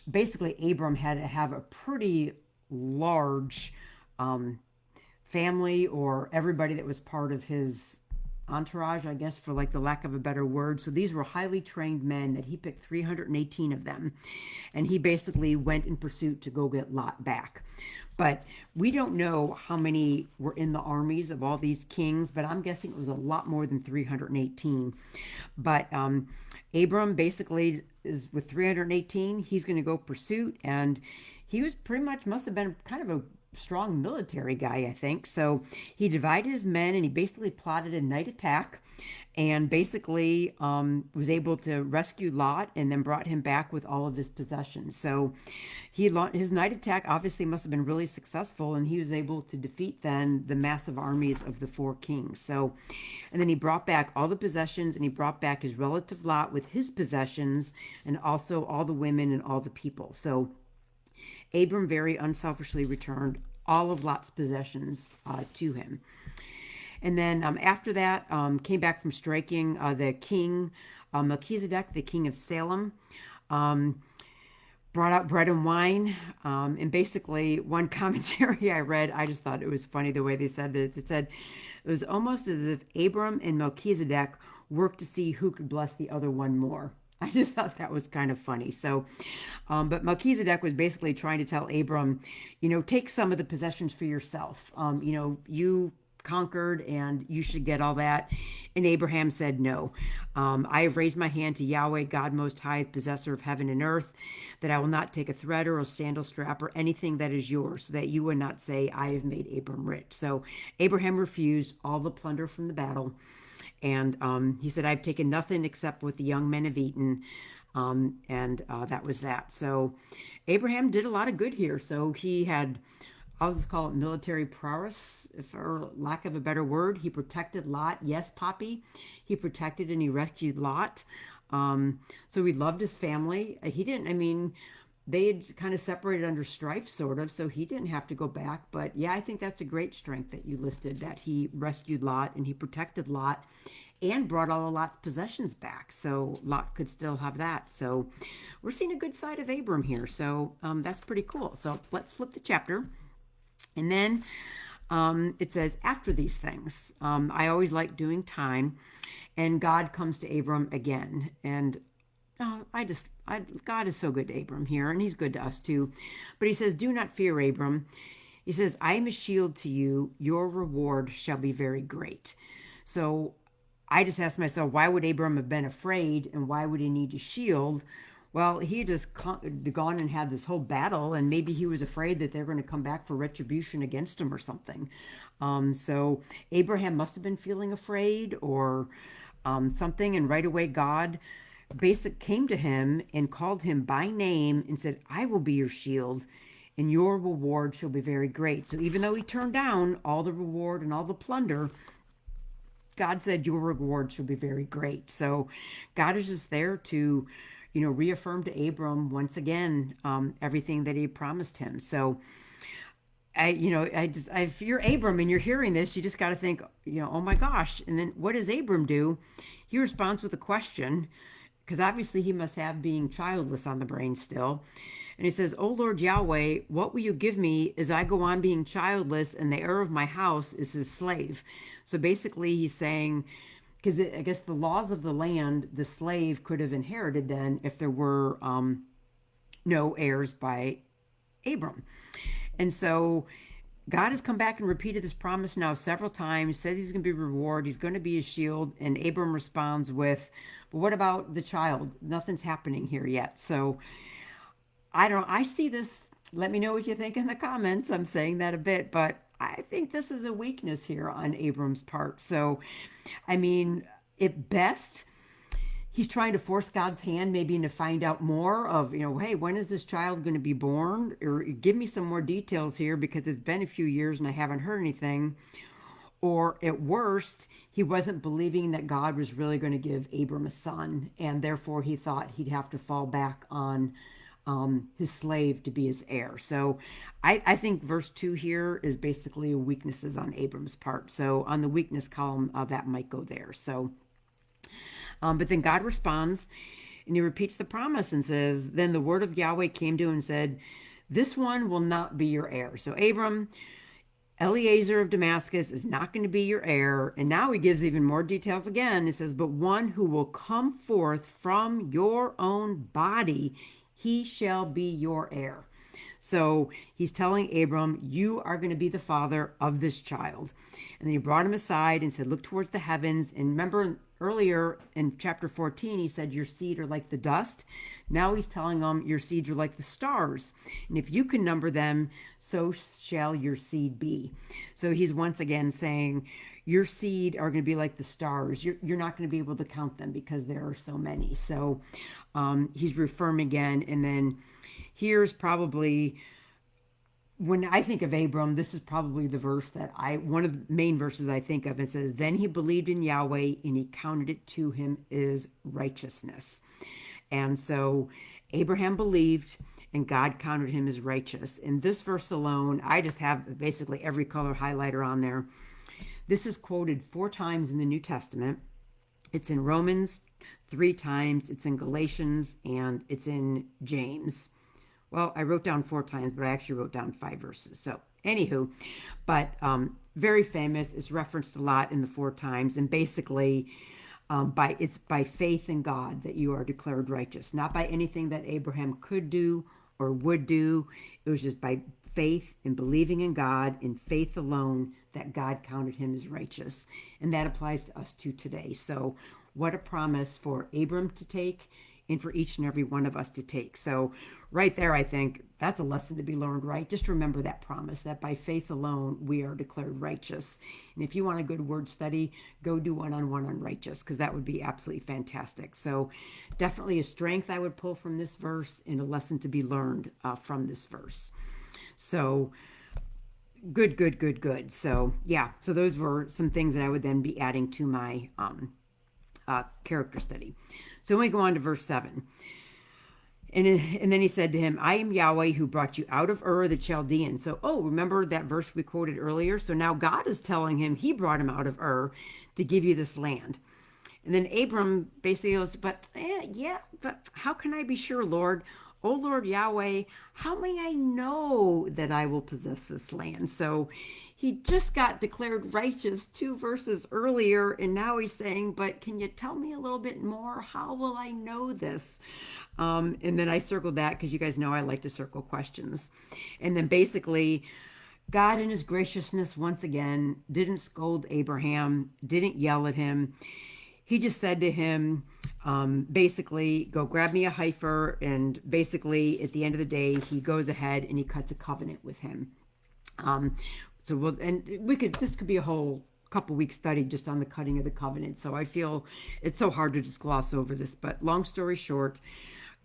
S1: basically Abram had to have a pretty large family, or everybody that was part of his entourage, I guess, for like the lack of a better word. So these were highly trained men that he picked 318 of them. And he basically went in pursuit to go get Lot back. But we don't know how many were in the armies of all these kings, but I'm guessing it was a lot more than 318. But Abram basically is with 318. He's going to go pursuit, and he was pretty much, must have been kind of a strong military guy, I think. So he divided his men, and he basically plotted a night attack, and basically was able to rescue Lot, and then brought him back with all of his possessions. So his night attack obviously must have been really successful, and he was able to defeat then the massive armies of the 4 kings. So, and then he brought back all the possessions, and he brought back his relative Lot with his possessions, and also all the women and all the people. So Abram very unselfishly returned all of Lot's possessions to him. And then after that, came back from striking the king, Melchizedek, the king of Salem, brought out bread and wine. And basically, one commentary I read, I just thought it was funny the way they said this. It said it was almost as if Abram and Melchizedek worked to see who could bless the other one more. I just thought that was kind of funny. So, but Melchizedek was basically trying to tell Abram, take some of the possessions for yourself. You conquered and you should get all that. And Abraham said, no. I have raised my hand to Yahweh, God Most High, possessor of heaven and earth, that I will not take a thread or a sandal strap or anything that is yours, so that you would not say, I have made Abram rich. So Abraham refused all the plunder from the battle. And he said, I've taken nothing except what the young men have eaten. And that was that. So Abraham did a lot of good here. So he had, I'll just call it military prowess, for lack of a better word. He protected Lot. Yes, Poppy. He protected and he rescued Lot. So he loved his family. He didn't, I mean, they had kind of separated under strife, sort of, so he didn't have to go back. But yeah, I think that's a great strength that you listed, that he rescued Lot and he protected Lot and brought all of Lot's possessions back. So Lot could still have that. So we're seeing a good side of Abram here. So that's pretty cool. So let's flip the chapter. And then it says, after these things, I always like doing time. And God comes to Abram again. And God is so good to Abram here, and he's good to us too. But he says, do not fear, Abram. He says, I am a shield to you. Your reward shall be very great. So I just asked myself, why would Abram have been afraid, and why would he need a shield? Well, he had just gone and had this whole battle, and maybe he was afraid that they're going to come back for retribution against him or something. So Abraham must have been feeling afraid or something, and right away God came to him and called him by name and said, I will be your shield and your reward shall be very great. So even though he turned down all the reward and all the plunder, God said your reward shall be very great. So God is just there to, reaffirm to Abram once again everything that he promised him. So if you're Abram and you're hearing this, you just got to think, oh my gosh. And then what does Abram do? He responds with a question, because obviously he must have being childless on the brain still. And he says, O Lord Yahweh, what will you give me as I go on being childless and the heir of my house is his slave? So basically he's saying, because I guess the laws of the land, the slave could have inherited then if there were no heirs by Abram. And so God has come back and repeated this promise now several times, says he's going to be reward, he's going to be a shield, and Abram responds with, but what about the child? Nothing's happening here yet. So I see this. Let me know what you think in the comments. I'm saying that a bit, but I think this is a weakness here on Abram's part. So, I mean, at best, he's trying to force God's hand maybe to find out more of, hey, when is this child going to be born? Or give me some more details here because it's been a few years and I haven't heard anything. Or at worst, he wasn't believing that God was really going to give Abram a son, and therefore he thought he'd have to fall back on his slave to be his heir. So I think verse 2 here is basically weaknesses on Abram's part. So on the weakness column, that might go there. So, but then God responds and he repeats the promise and says, then the word of Yahweh came to him and said, this one will not be your heir. So Abram, Eliezer of Damascus is not going to be your heir. And now he gives even more details again. It says, but one who will come forth from your own body, he shall be your heir. So he's telling Abram, you are going to be the father of this child. And then he brought him aside and said, look towards the heavens. And remember earlier in chapter 14, he said, your seed are like the dust. Now he's telling them, your seeds are like the stars. And if you can number them, so shall your seed be. So he's once again saying, your seed are going to be like the stars. You're not going to be able to count them because there are so many. So he's reaffirming again. And then here's probably, when I think of Abram, this is probably the verse that one of the main verses I think of. It says, then he believed in Yahweh and he counted it to him as righteousness. And so Abraham believed and God counted him as righteous. In this verse alone, I just have basically every color highlighter on there. This is quoted 4 times in the New Testament. It's in Romans 3 times, it's in Galatians, and it's in James. Well, I wrote down 4 times, but I actually wrote down 5 verses. So, anywho, but very famous. It's referenced a lot in the 4 times, and basically, it's by faith in God that you are declared righteous, not by anything that Abraham could do or would do. It was just by faith and believing in God, in faith alone, that God counted him as righteous. And that applies to us too today. So what a promise for Abram to take and for each and every one of us to take. So right there, I think that's a lesson to be learned, right? Just remember that promise that by faith alone, we are declared righteous. And if you want a good word study, go do one-on-one on righteous, because that would be absolutely fantastic. So definitely a strength I would pull from this verse and a lesson to be learned from this verse. So good, good, good, good. So yeah, so those were some things that I would then be adding to my character study. So we go on to verse 7. And then he said to him, I am Yahweh who brought you out of Ur the Chaldean. So, remember that verse we quoted earlier? So now God is telling him he brought him out of Ur to give you this land. And then Abram basically goes, but how can I be sure, Lord? Oh, Lord Yahweh, how may I know that I will possess this land? So he just got declared righteous 2 verses earlier, and now he's saying, but can you tell me a little bit more? How will I know this? And then I circled that because you guys know I like to circle questions. And then basically, God in his graciousness, once again, didn't scold Abraham, didn't yell at him. He just said to him, basically, go grab me a heifer. And basically, at the end of the day, he goes ahead and he cuts a covenant with him. This could be a whole couple weeks study just on the cutting of the covenant. So I feel it's so hard to just gloss over this. But long story short,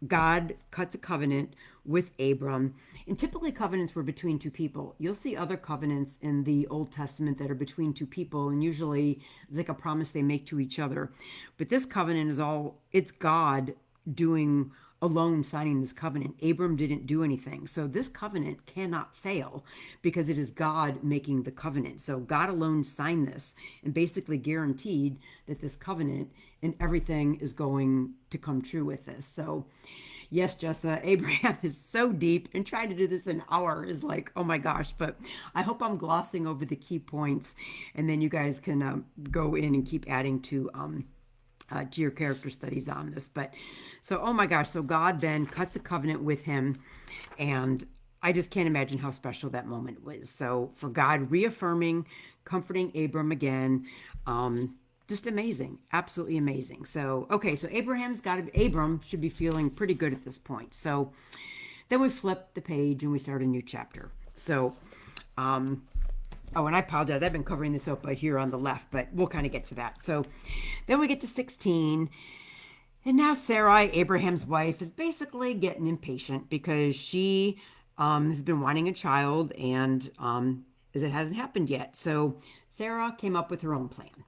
S1: God cuts a covenant with Abram. And typically covenants were between 2 people. You'll see other covenants in the Old Testament that are between 2 people. And usually it's like a promise they make to each other. But this covenant it's God doing alone signing this covenant. Abram didn't do anything. So this covenant cannot fail because it is God making the covenant. So God alone signed this and basically guaranteed that this covenant and everything is going to come true with this. So yes, Jessa, Abraham is so deep, and trying to do this in an hour is like, oh my gosh. But I hope I'm glossing over the key points, and then you guys can go in and keep adding to your character studies on this. But so, oh my gosh, so God then cuts a covenant with him, and I just can't imagine how special that moment was. So for God reaffirming, comforting Abram again, just amazing, absolutely amazing. So, okay, so Abram should be feeling pretty good at this point. So then we flip the page and we start a new chapter. So, and I apologize, I've been covering this up here on the left, but we'll kind of get to that. So then we get to 16, and now Sarai, Abraham's wife, is basically getting impatient because she has been wanting a child, and as it hasn't happened yet. So Sarah came up with her own plan.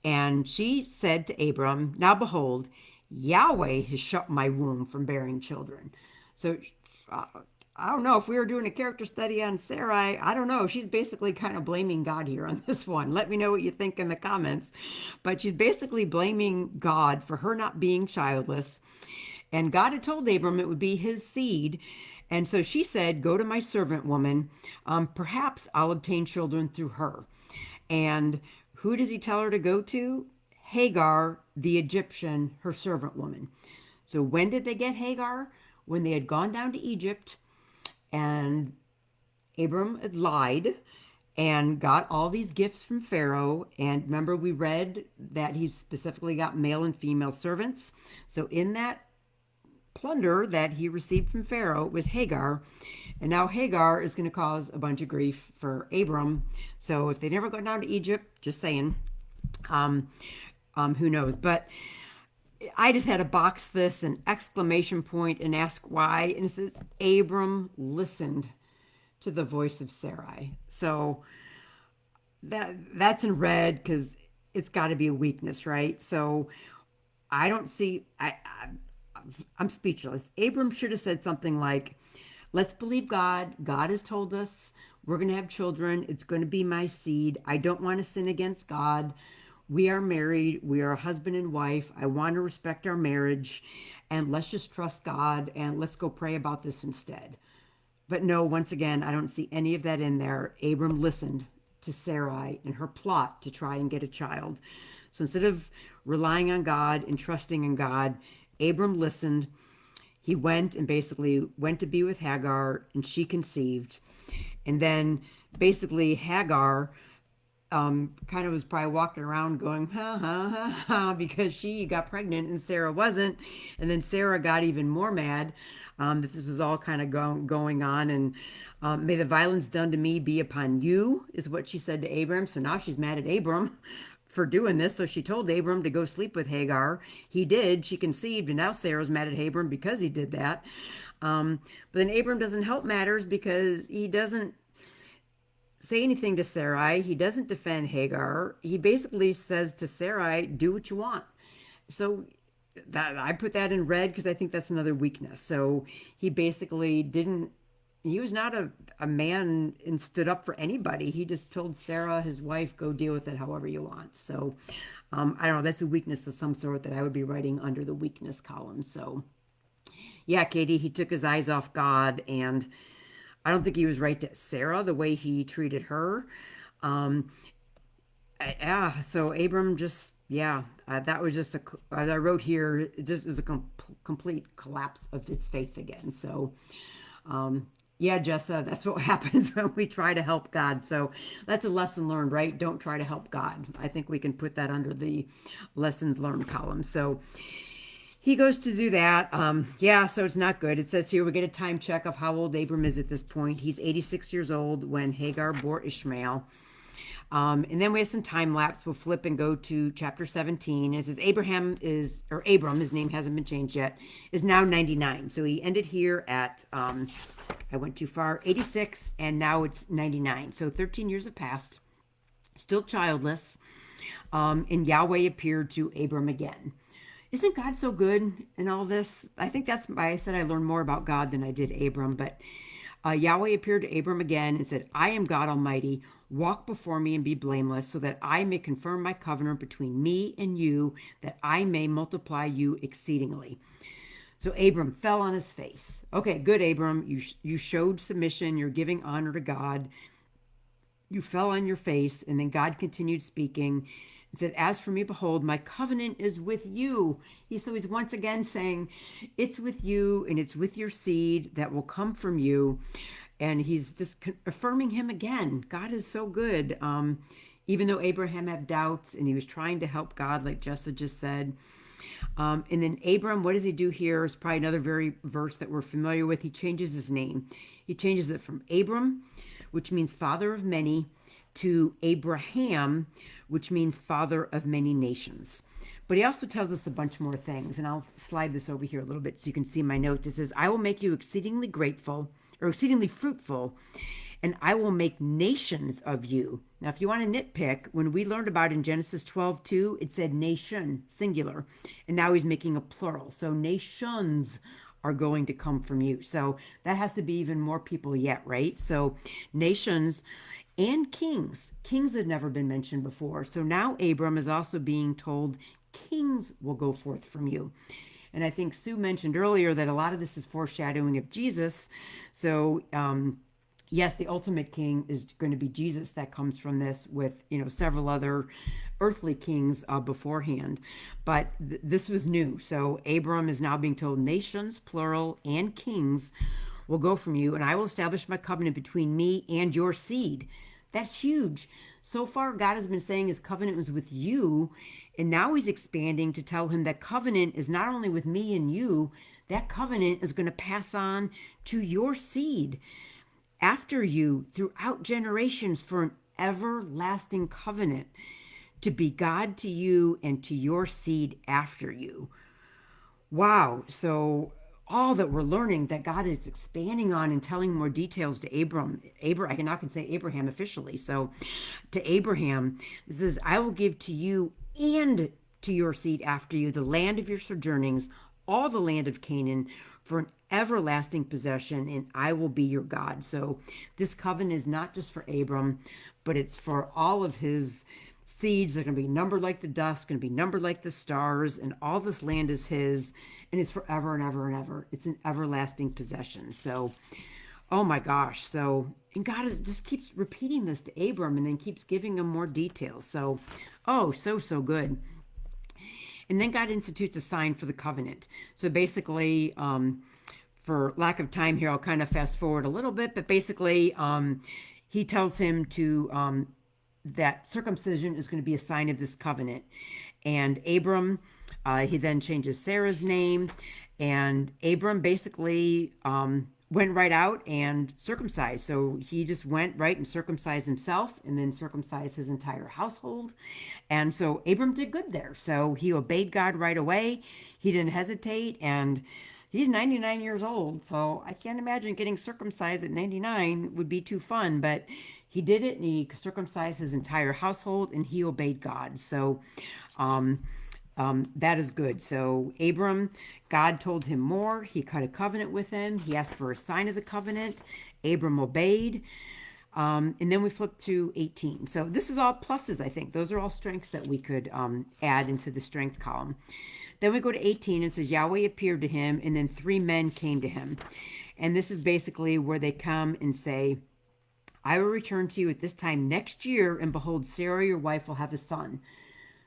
S1: And she said to Abram, now behold, Yahweh has shut my womb from bearing children. So I don't know if we were doing a character study on Sarai. I don't know. She's basically kind of blaming God here on this one. Let me know what you think in the comments. But she's basically blaming God for her not being childless. And God had told Abram it would be his seed. And so she said, go to my servant woman. Perhaps I'll obtain children through her. And who does he tell her to go to? Hagar, the Egyptian, her servant woman. So when did they get Hagar? When they had gone down to Egypt, and Abram had lied and got all these gifts from Pharaoh. And remember, we read that he specifically got male and female servants. So in that plunder that he received from Pharaoh was Hagar. And now Hagar is going to cause a bunch of grief for Abram. So if they never go down to Egypt, just saying, who knows? But I just had to box this an exclamation point and ask why. And it says, Abram listened to the voice of Sarai. So that's in red because it's got to be a weakness, right? So I don't see, I'm speechless. Abram should have said something like, let's believe God. God has told us we're going to have children. It's going to be my seed. I don't want to sin against God. We are married. We are a husband and wife. I want to respect our marriage. And let's just trust God and let's go pray about this instead. But no, once again, I don't see any of that in there. Abram listened to Sarai and her plot to try and get a child. So instead of relying on God and trusting in God, Abram listened. He went and basically went to be with Hagar, and she conceived. And then basically Hagar kind of was probably walking around going, ha, ha, ha, ha, because she got pregnant and Sarah wasn't. And then Sarah got even more mad that this was all kind of going on. And may the violence done to me be upon you, is what she said to Abram. So now she's mad at Abram for doing this. So she told Abram to go sleep with Hagar. He did. She conceived. And now Sarah's mad at Abram because he did that. But then Abram doesn't help matters because he doesn't say anything to Sarai. He doesn't defend Hagar. He basically says to Sarai, do what you want. So that I put that in red because I think that's another weakness. So he basically didn't, he was not a man and stood up for anybody. He just told Sarah, his wife, go deal with it however you want. So I don't know, that's a weakness of some sort that I would be writing under the weakness column. So yeah, Katie, he took his eyes off God, and I don't think he was right to Sarah the way he treated her. Yeah, so Abram just, yeah, that was just as I wrote here, it just was a complete collapse of his faith again. So, yeah, Jessa, that's what happens when we try to help God. So that's a lesson learned, right? Don't try to help God. I think we can put that under the lessons learned column. So he goes to do that. Yeah, so it's not good. It says here we get a time check of how old Abram is at this point. He's 86 years old when Hagar bore Ishmael. And then we have some time lapse. We'll flip and go to chapter 17. It says Abram, his name hasn't been changed yet, is now 99. So he ended here at, I went too far, 86, and now it's 99. So 13 years have passed, still childless, and Yahweh appeared to Abram again. Isn't God so good in all this? I think that's why I said I learned more about God than I did Abram. But Yahweh appeared to Abram again and said, I am God Almighty. Walk before me and be blameless, so that I may confirm my covenant between me and you, that I may multiply you exceedingly. So Abram fell on his face. Okay, good, Abram. You showed submission. You're giving honor to God. You fell on your face. And then God continued speaking and said, as for me, behold, my covenant is with you. So he's once again saying, it's with you and it's with your seed that will come from you. And he's just affirming him again. God is so good. Even though Abraham had doubts and he was trying to help God, like Jessa just said. And then Abram, what does he do here? Is probably another very verse that we're familiar with. He changes his name. He changes it from Abram, which means father of many, to Abraham, which means father of many nations. But he also tells us a bunch more things. And I'll slide this over here a little bit so you can see my notes. It says, I will make you exceedingly fruitful, and I will make nations of you. Now, if you want to nitpick, when we learned about in Genesis 12:2, it said nation, singular, and now he's making a plural. So nations are going to come from you. So that has to be even more people yet, right? So nations and kings. Kings had never been mentioned before. So now Abram is also being told kings will go forth from you. And I think Sue mentioned earlier that a lot of this is foreshadowing of Jesus. So, yes, the ultimate king is going to be Jesus that comes from this with, several other earthly kings beforehand. But this was new. So Abram is now being told nations, plural, and kings will go from you, and I will establish my covenant between me and your seed. That's huge. So far, God has been saying his covenant was with you, and now he's expanding to tell him that covenant is not only with me and you, that covenant is going to pass on to your seed after you throughout generations for an everlasting covenant to be God to you and to your seed after you. Wow. So all that we're learning that God is expanding on and telling more details to Abram. I now can say Abraham officially. So to Abraham, this is, I will give to you and to your seed after you the land of your sojournings, all the land of Canaan, for an everlasting possession, and I will be your God. So this covenant is not just for Abram, but it's for all of his seeds. They're going to be numbered like the dust, going to be numbered like the stars, and all this land is his, and it's forever and ever and ever. It's an everlasting possession. So, oh my gosh. So, and God just keeps repeating this to Abram and then keeps giving him more details. So, so good. And then God institutes a sign for the covenant. So basically, for lack of time here, I'll kind of fast forward a little bit, but basically, he tells him to that circumcision is going to be a sign of this covenant. And Abram, he then changes Sarah's name, and Abram basically went right out and circumcised. So he just went right and circumcised himself and then circumcised his entire household. And so Abram did good there. So he obeyed God right away. He didn't hesitate. And he's 99 years old. So I can't imagine getting circumcised at 99 would be too fun. But he did it, and he circumcised his entire household, and he obeyed God. So that is good. So Abram, God told him more. He cut a covenant with him. He asked for a sign of the covenant. Abram obeyed. And then we flip to 18. So this is all pluses, I think. Those are all strengths that we could add into the strength column. Then we go to 18. And it says, Yahweh appeared to him, and then 3 men came to him. And this is basically where they come and say, I will return to you at this time next year, and behold, Sarah, your wife, will have a son.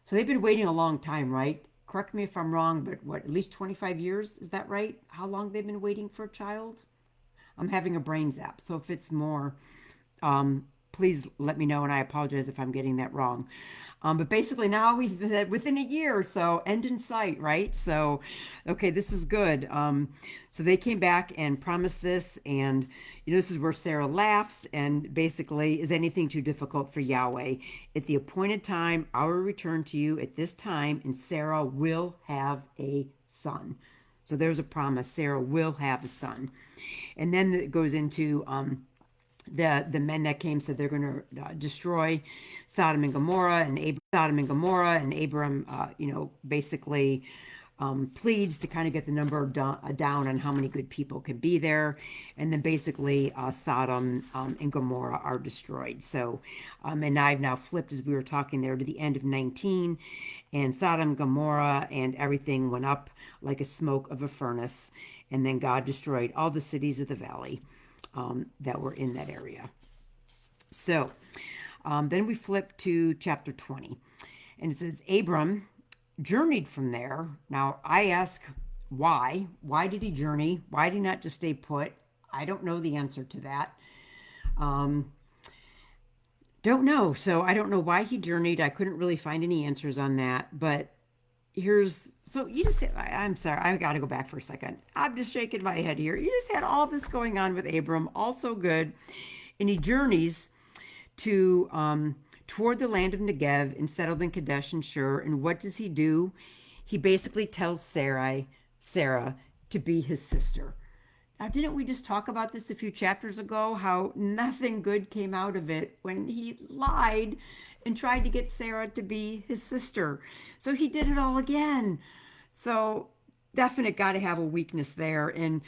S1: So they've been waiting a long time, right? Correct me if I'm wrong, but what, at least 25 years? Is that right? How long they've been waiting for a child? I'm having a brain zap. So if it's more, please let me know, and I apologize if I'm getting that wrong. But basically now he's said within a year, so end in sight, right? So, okay, this is good. So they came back and promised this, and this is where Sarah laughs, and basically, is anything too difficult for Yahweh? At the appointed time, I will return to you at this time, and Sarah will have a son. So there's a promise. Sarah will have a son. And then it goes into the men that came said they're going to destroy Sodom and Gomorrah, and Abram, basically pleads to kind of get the number down on how many good people can be there, and then basically Sodom and Gomorrah are destroyed. So, and I've now flipped, as we were talking there, to the end of 19, and Sodom, Gomorrah, and everything went up like a smoke of a furnace, and then God destroyed all the cities of the valley that were in that area. So then we flip to chapter 20, and it says, Abram journeyed from there. Now I ask, why? Why did he journey? Why did he not just stay put? I don't know the answer to that. Don't know. So I don't know why he journeyed. I couldn't really find any answers on that. But I'm sorry, I got to go back for a second. I'm just shaking my head here. You just had all this going on with Abram, all so good. And he journeys to toward the land of Negev and settled in Kadesh and Shur. And what does he do? He basically tells Sarah to be his sister. Now, didn't we just talk about this a few chapters ago? How nothing good came out of it when he lied and tried to get Sarah to be his sister. So he did it all again. So definite got to have a weakness there. And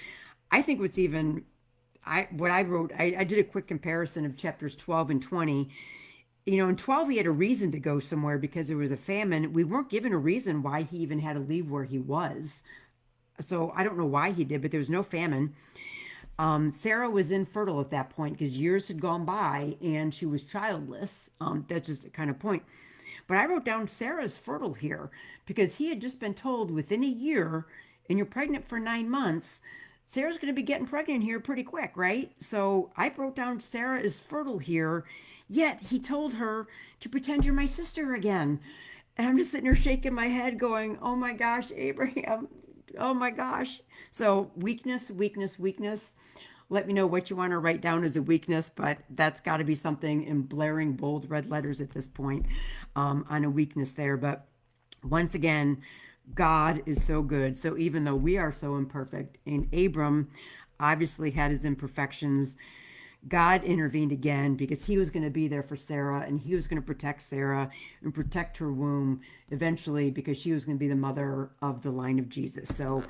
S1: I think what I wrote, I did a quick comparison of chapters 12 and 20. In 12, he had a reason to go somewhere because there was a famine. We weren't given a reason why he even had to leave where he was. So I don't know why he did, but there was no famine. Sarah was infertile at that point because years had gone by and she was childless. That's just a kind of point. But I wrote down Sarah's fertile here because he had just been told within a year, and you're pregnant for 9 months, Sarah's going to be getting pregnant here pretty quick, right? So I wrote down Sarah is fertile here, yet he told her to pretend you're my sister again. And I'm just sitting there shaking my head going, oh my gosh, Abraham, oh my gosh. So weakness. Let me know what you want to write down as a weakness, but that's got to be something in blaring bold red letters at this point on a weakness there. But once again, God is so good. So even though we are so imperfect, and Abram obviously had his imperfections, God intervened again because he was going to be there for Sarah, and he was going to protect Sarah and protect her womb eventually because she was going to be the mother of the line of Jesus. So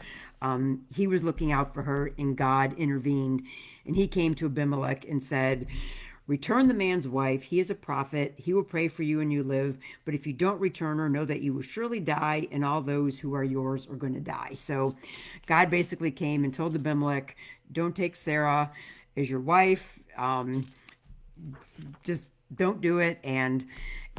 S1: he was looking out for her, and God intervened, and he came to Abimelech and said, return the man's wife. He is a prophet. He will pray for you and you live. But if you don't return her, know that you will surely die, and all those who are yours are going to die. So God basically came and told Abimelech, don't take Sarah as your wife. Just don't do it. And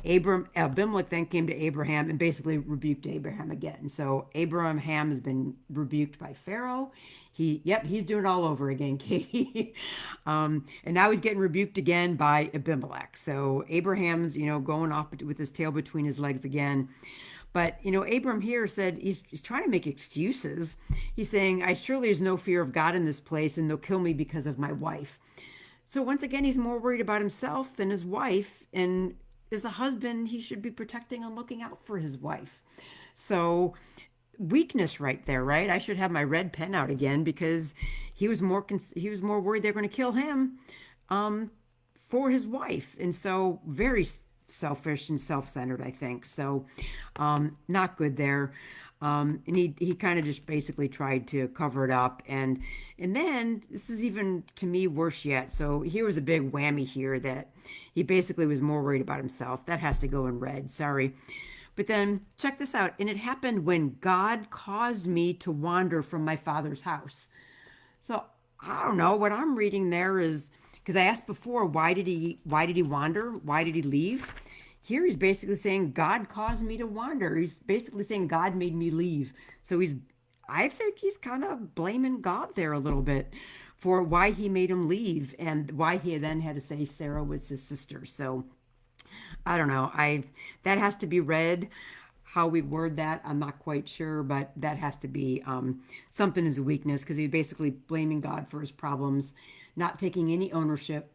S1: Abimelech then came to Abraham and basically rebuked Abraham again. So Abraham has been rebuked by Pharaoh. He's doing it all over again, Katie. And now he's getting rebuked again by Abimelech. So Abraham's, going off with his tail between his legs again. But, Abram here said he's trying to make excuses. He's saying, I surely there's no fear of God in this place, and they'll kill me because of my wife. So once again, he's more worried about himself than his wife. And as a husband, he should be protecting and looking out for his wife. So weakness right there, right? I should have my red pen out again because he was more worried they're going to kill him for his wife, and so very selfish and self-centered, I think. So not good there. And he kind of just basically tried to cover it up, and then this is even to me worse yet. So here was a big whammy here that he basically was more worried about himself. That has to go in red. Sorry. But then check this out. And it happened when God caused me to wander from my father's house. So I don't know what I'm reading there is because I asked before, why did he wander? Why did he leave? Here he's basically saying God caused me to wander. He's basically saying God made me leave. So I think he's kind of blaming God there a little bit for why he made him leave and why he then had to say Sarah was his sister. So I don't know. That has to be read. How we word that, I'm not quite sure, but that has to be something as a weakness because he's basically blaming God for his problems, not taking any ownership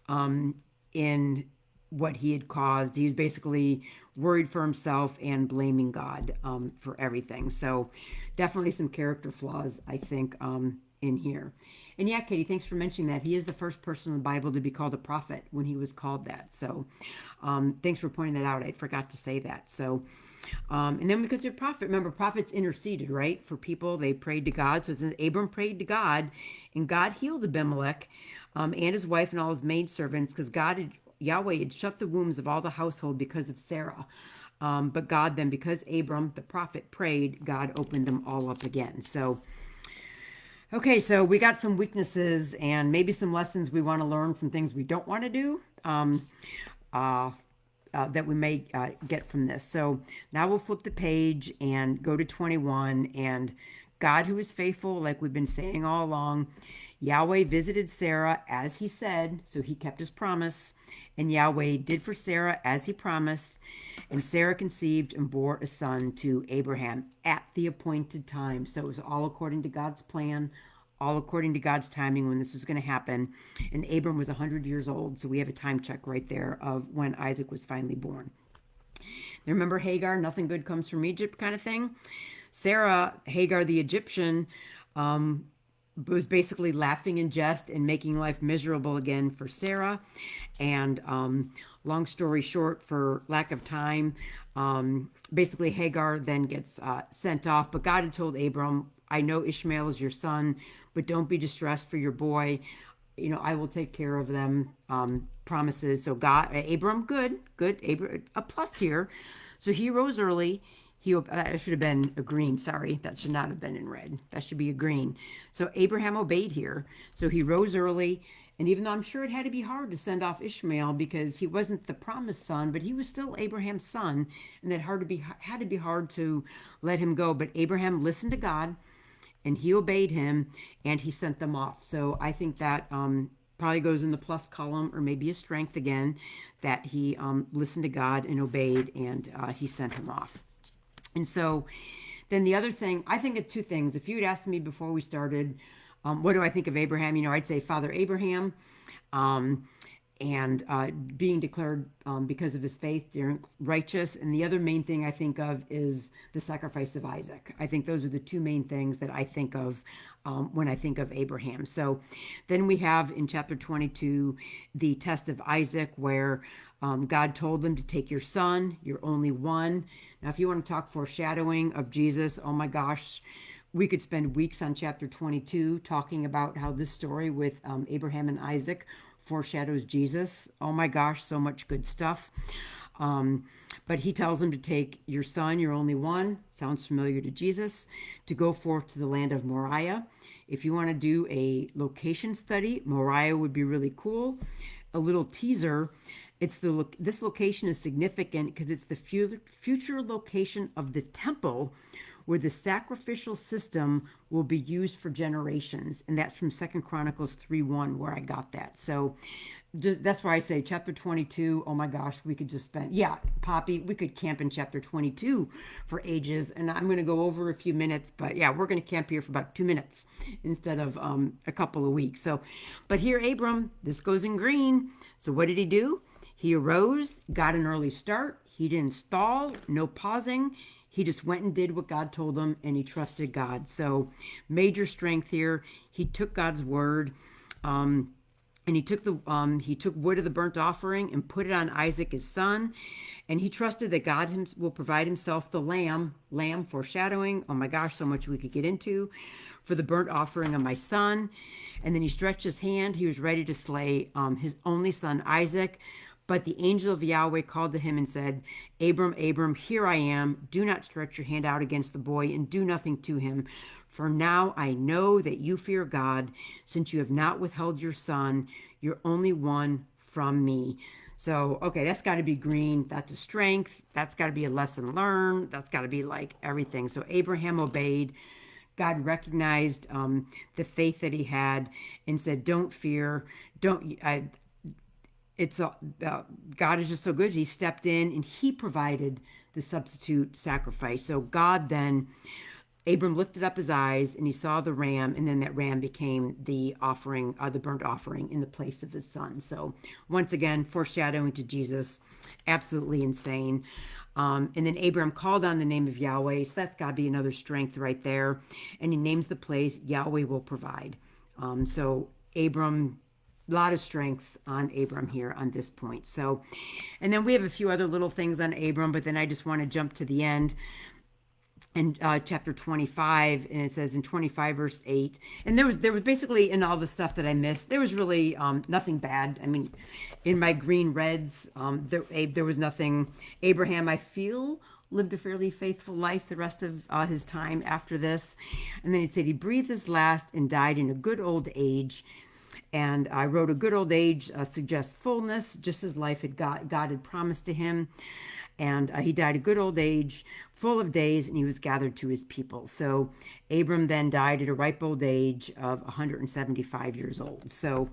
S1: in what he had caused. He was basically worried for himself and blaming God for everything. So definitely some character flaws, I think, in here. And yeah, Katie, thanks for mentioning that. He is the first person in the Bible to be called a prophet when he was called that. So thanks for pointing that out. I forgot to say that. So, and then because they're prophet, remember, prophets interceded, right? For people, they prayed to God. So it says Abram prayed to God, and God healed Abimelech and his wife and all his maidservants because Yahweh had shut the wombs of all the household because of Sarah. But God then, because Abram, the prophet, prayed, God opened them all up again. So, okay, so we got some weaknesses and maybe some lessons we want to learn from things we don't want to do that we may get from this. So now we'll flip the page and go to 21. And God, who is faithful, like we've been saying all along, Yahweh visited Sarah as he said, so he kept his promise. And Yahweh did for Sarah as he promised. And Sarah conceived and bore a son to Abraham at the appointed time. So it was all according to God's plan, all according to God's timing when this was going to happen. And Abram was 100 years old. So we have a time check right there of when Isaac was finally born. Now remember Hagar, nothing good comes from Egypt kind of thing. Sarah, Hagar the Egyptian, was basically laughing in jest and making life miserable again for Sarah. And long story short, for lack of time, basically Hagar then gets sent off. But God had told Abram, I know Ishmael is your son, but don't be distressed for your boy. I will take care of them. Promises. So Abram, good, Abram, a plus here. So he rose early. That should have been a green. Sorry, that should not have been in red. That should be a green. So Abraham obeyed here. So he rose early. And even though I'm sure it had to be hard to send off Ishmael because he wasn't the promised son, but he was still Abraham's son, and that had to be hard to let him go. But Abraham listened to God, and he obeyed him, and he sent them off. So I think that probably goes in the plus column, or maybe a strength again, that he listened to God and obeyed, and he sent him off. And so then the other thing, I think of two things. If you had asked me before we started, what do I think of Abraham? I'd say Father Abraham, and being declared because of his faith righteous. And the other main thing I think of is the sacrifice of Isaac. I think those are the two main things that I think of when I think of Abraham. So then we have in chapter 22 the test of Isaac, where God told him to take your son, your only one. Now, if you want to talk foreshadowing of Jesus, oh my gosh, we could spend weeks on chapter 22 talking about how this story with Abraham and Isaac foreshadows Jesus. Oh my gosh, so much good stuff. But he tells him to take your son, your only one, sounds familiar to Jesus, to go forth to the land of Moriah. If you want to do a location study, Moriah would be really cool. A little teaser. This location is significant because it's the future location of the temple where the sacrificial system will be used for generations. And that's from 2 Chronicles 3:1, where I got that. So that's why I say chapter 22. Oh my gosh, we could just spend, yeah, Poppy, we could camp in chapter 22 for ages. And I'm going to go over a few minutes, but yeah, we're going to camp here for about 2 minutes instead of a couple of weeks. So, but here, Abram, this goes in green. So what did he do? He arose, got an early start. He didn't stall, no pausing. He just went and did what God told him, and he trusted God. So major strength here. He took God's word. And he took wood of the burnt offering and put it on Isaac his son, and he trusted that God will provide himself the lamb foreshadowing. Oh my gosh, so much we could get into, for the burnt offering of my son. And then he stretched his hand. He was ready to slay his only son Isaac. But the angel of Yahweh called to him and said, Abram, Abram, here I am. Do not stretch your hand out against the boy and do nothing to him. For now I know that you fear God, since you have not withheld your son, your only one, from me. So, okay, that's got to be green. That's a strength. That's got to be a lesson learned. That's got to be like everything. So Abraham obeyed. God recognized the faith that he had and said, don't fear. God is just so good. He stepped in and he provided the substitute sacrifice. So God then, Abram lifted up his eyes and he saw the ram, and then that ram became the offering, the burnt offering in the place of his son. So once again, foreshadowing to Jesus, absolutely insane. And then Abram called on the name of Yahweh. So that's got to be another strength right there. And he names the place Yahweh will provide. So Abram, a lot of strengths on Abram here on this point. So, and then we have a few other little things on Abram, but then I just want to jump to the end. In chapter 25, and it says in 25 verse 8, and there was basically, in all the stuff that I missed, there was really nothing bad. I mean, in my green reds, there was nothing. Abraham, I feel, lived a fairly faithful life the rest of his time after this. And then it said he breathed his last and died in a good old age. And I wrote, a good old age suggests fullness, just as life God had promised to him. And he died a good old age, full of days, and he was gathered to his people. So Abram then died at a ripe old age of 175 years old. So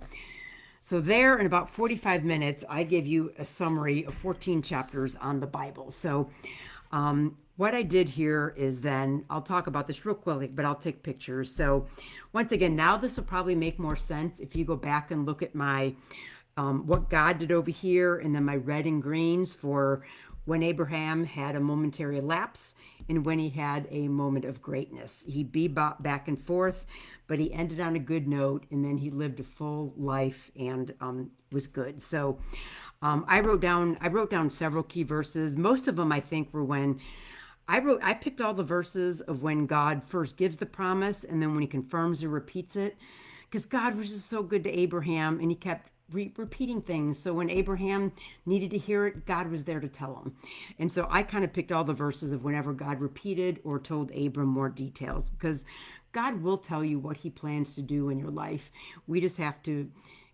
S1: there, in about 45 minutes, I give you a summary of 14 chapters on the Bible. So what I did here is then, I'll talk about this real quickly, but I'll take pictures. So once again, now this will probably make more sense if you go back and look at my, what God did over here, and then my red and greens for when Abraham had a momentary lapse and when he had a moment of greatness. He bebopped back and forth, but he ended on a good note, and then he lived a full life and was good. So I wrote down several key verses. Most of them, I think, were when I picked all the verses of when God first gives the promise and then when he confirms or repeats it, because God was just so good to Abraham, and he kept repeating things. So when Abraham needed to hear it, God was there to tell him. And so I kind of picked all the verses of whenever God repeated or told Abram more details, because God will tell you what he plans to do in your life. We just have to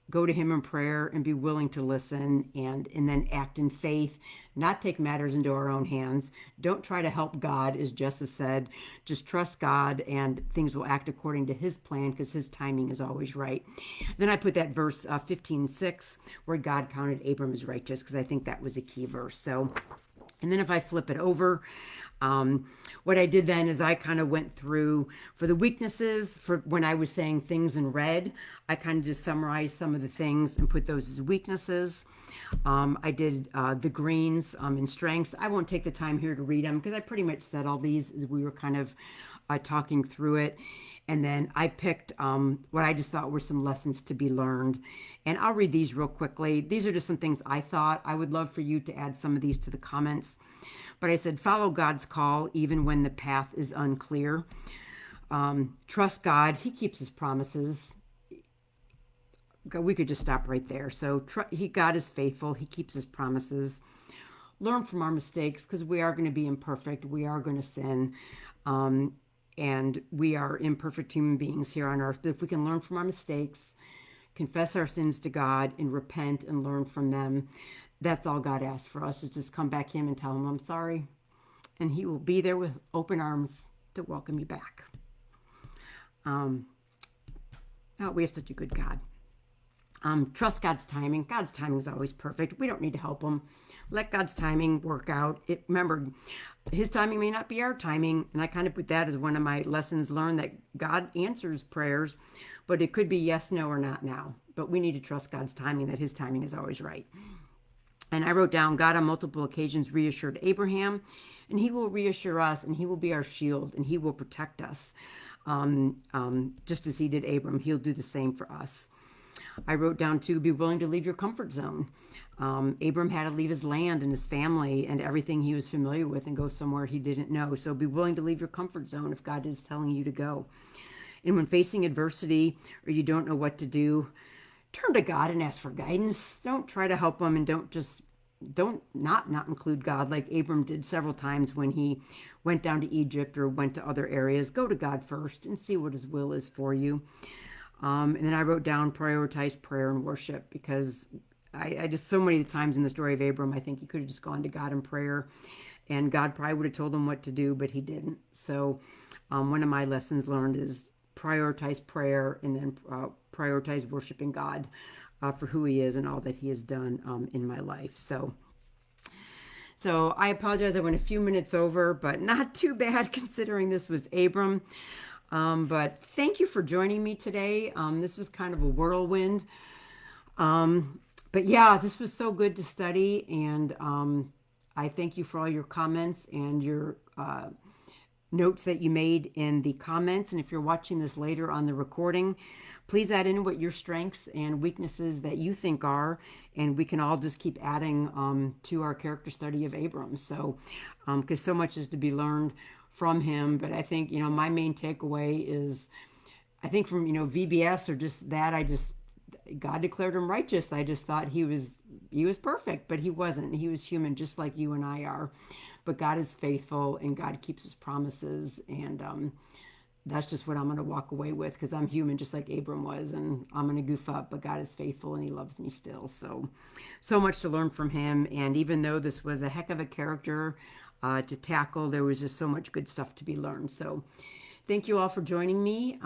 S1: go to him in prayer and be willing to listen, and then act in faith, not take matters into our own hands. Don't try to help God, as Jessa said. Just trust God, and things will act according to his plan, because his timing is always right. Then I put that verse 15:6, where God counted Abram as righteous, because I think that was a key verse. So, and then if I flip it over, what I did then is I kind of went through for the weaknesses. For when I was saying things in red, I kind of just summarized some of the things and put those as weaknesses. I did the greens in strengths. I won't take the time here to read them, because I pretty much said all these as we were kind of talking through it. And then I picked what I just thought were some lessons to be learned. And I'll read these real quickly. These are just some things I thought. I would love for you to add some of these to the comments. But I said, follow God's call even when the path is unclear. Trust God. He keeps his promises. We could just stop right there. So God is faithful. He keeps his promises. Learn from our mistakes, because we are going to be imperfect. We are going to sin. And we are imperfect human beings here on earth. But if we can learn from our mistakes, confess our sins to God, and repent and learn from them, that's all God asks for us, is just come back to him and tell him, I'm sorry. And he will be there with open arms to welcome you back. Oh, we have such a good God. Trust God's timing. God's timing is always perfect. We don't need to help him. Let God's timing work out. Remember, his timing may not be our timing. And I kind of put that as one of my lessons learned, that God answers prayers, but it could be yes, no, or not now. But we need to trust God's timing, that his timing is always right. And I wrote down, God on multiple occasions reassured Abraham, and he will reassure us, and he will be our shield, and he will protect us. Just as he did Abram, he'll do the same for us. I wrote down to be willing to leave your comfort zone. Abram had to leave his land and his family and everything he was familiar with and go somewhere he didn't know. So be willing to leave your comfort zone if God is telling you to go. And when facing adversity or you don't know what to do, turn to God and ask for guidance. Don't try to help him, and don't not include God like Abram did several times when he went down to Egypt or went to other areas. Go to God first and see what his will is for you. And then I wrote down prioritize prayer and worship, because I just, so many times in the story of Abram, I think he could have just gone to God in prayer and God probably would have told him what to do, but he didn't. So one of my lessons learned is prioritize prayer, and then prioritize worshiping God for who he is and all that he has done in my life. So I apologize. I went a few minutes over, but not too bad considering this was Abram. But thank you for joining me today. This was kind of a whirlwind. But yeah, this was so good to study. And I thank you for all your comments and your notes that you made in the comments. And if you're watching this later on the recording, please add in what your strengths and weaknesses that you think are, and we can all just keep adding to our character study of Abram. So, because so much is to be learned from him. But I think, my main takeaway is, I think from, VBS or just that, God declared him righteous. I just thought he was perfect, but he wasn't. He was human, just like you and I are. But God is faithful, and God keeps his promises. And that's just what I'm going to walk away with, because I'm human just like Abram was, and I'm going to goof up, but God is faithful and he loves me still. So much to learn from him. And even though this was a heck of a character to tackle, there was just so much good stuff to be learned. So thank you all for joining me.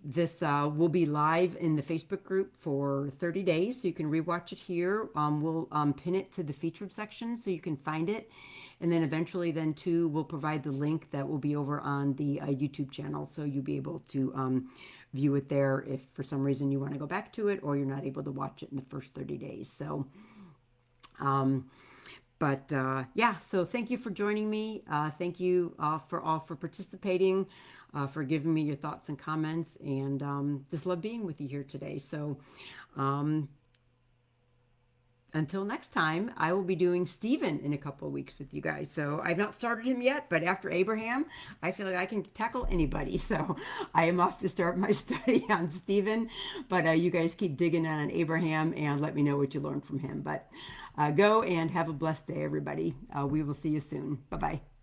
S1: This will be live in the Facebook group for 30 days, so you can rewatch it here. We'll pin it to the featured section so you can find it. And then eventually we'll provide the link that will be over on the YouTube channel, so you'll be able to view it there if for some reason you want to go back to it or you're not able to watch it in the first 30 days. So, so thank you for joining me. Thank you for participating, for giving me your thoughts and comments, and just love being with you here today. So until next time, I will be doing Stephen in a couple of weeks with you guys. So I've not started him yet, but after Abraham, I feel like I can tackle anybody. So I am off to start my study on Stephen, but you guys keep digging in on Abraham and let me know what you learned from him. But go and have a blessed day, everybody. We will see you soon. Bye-bye.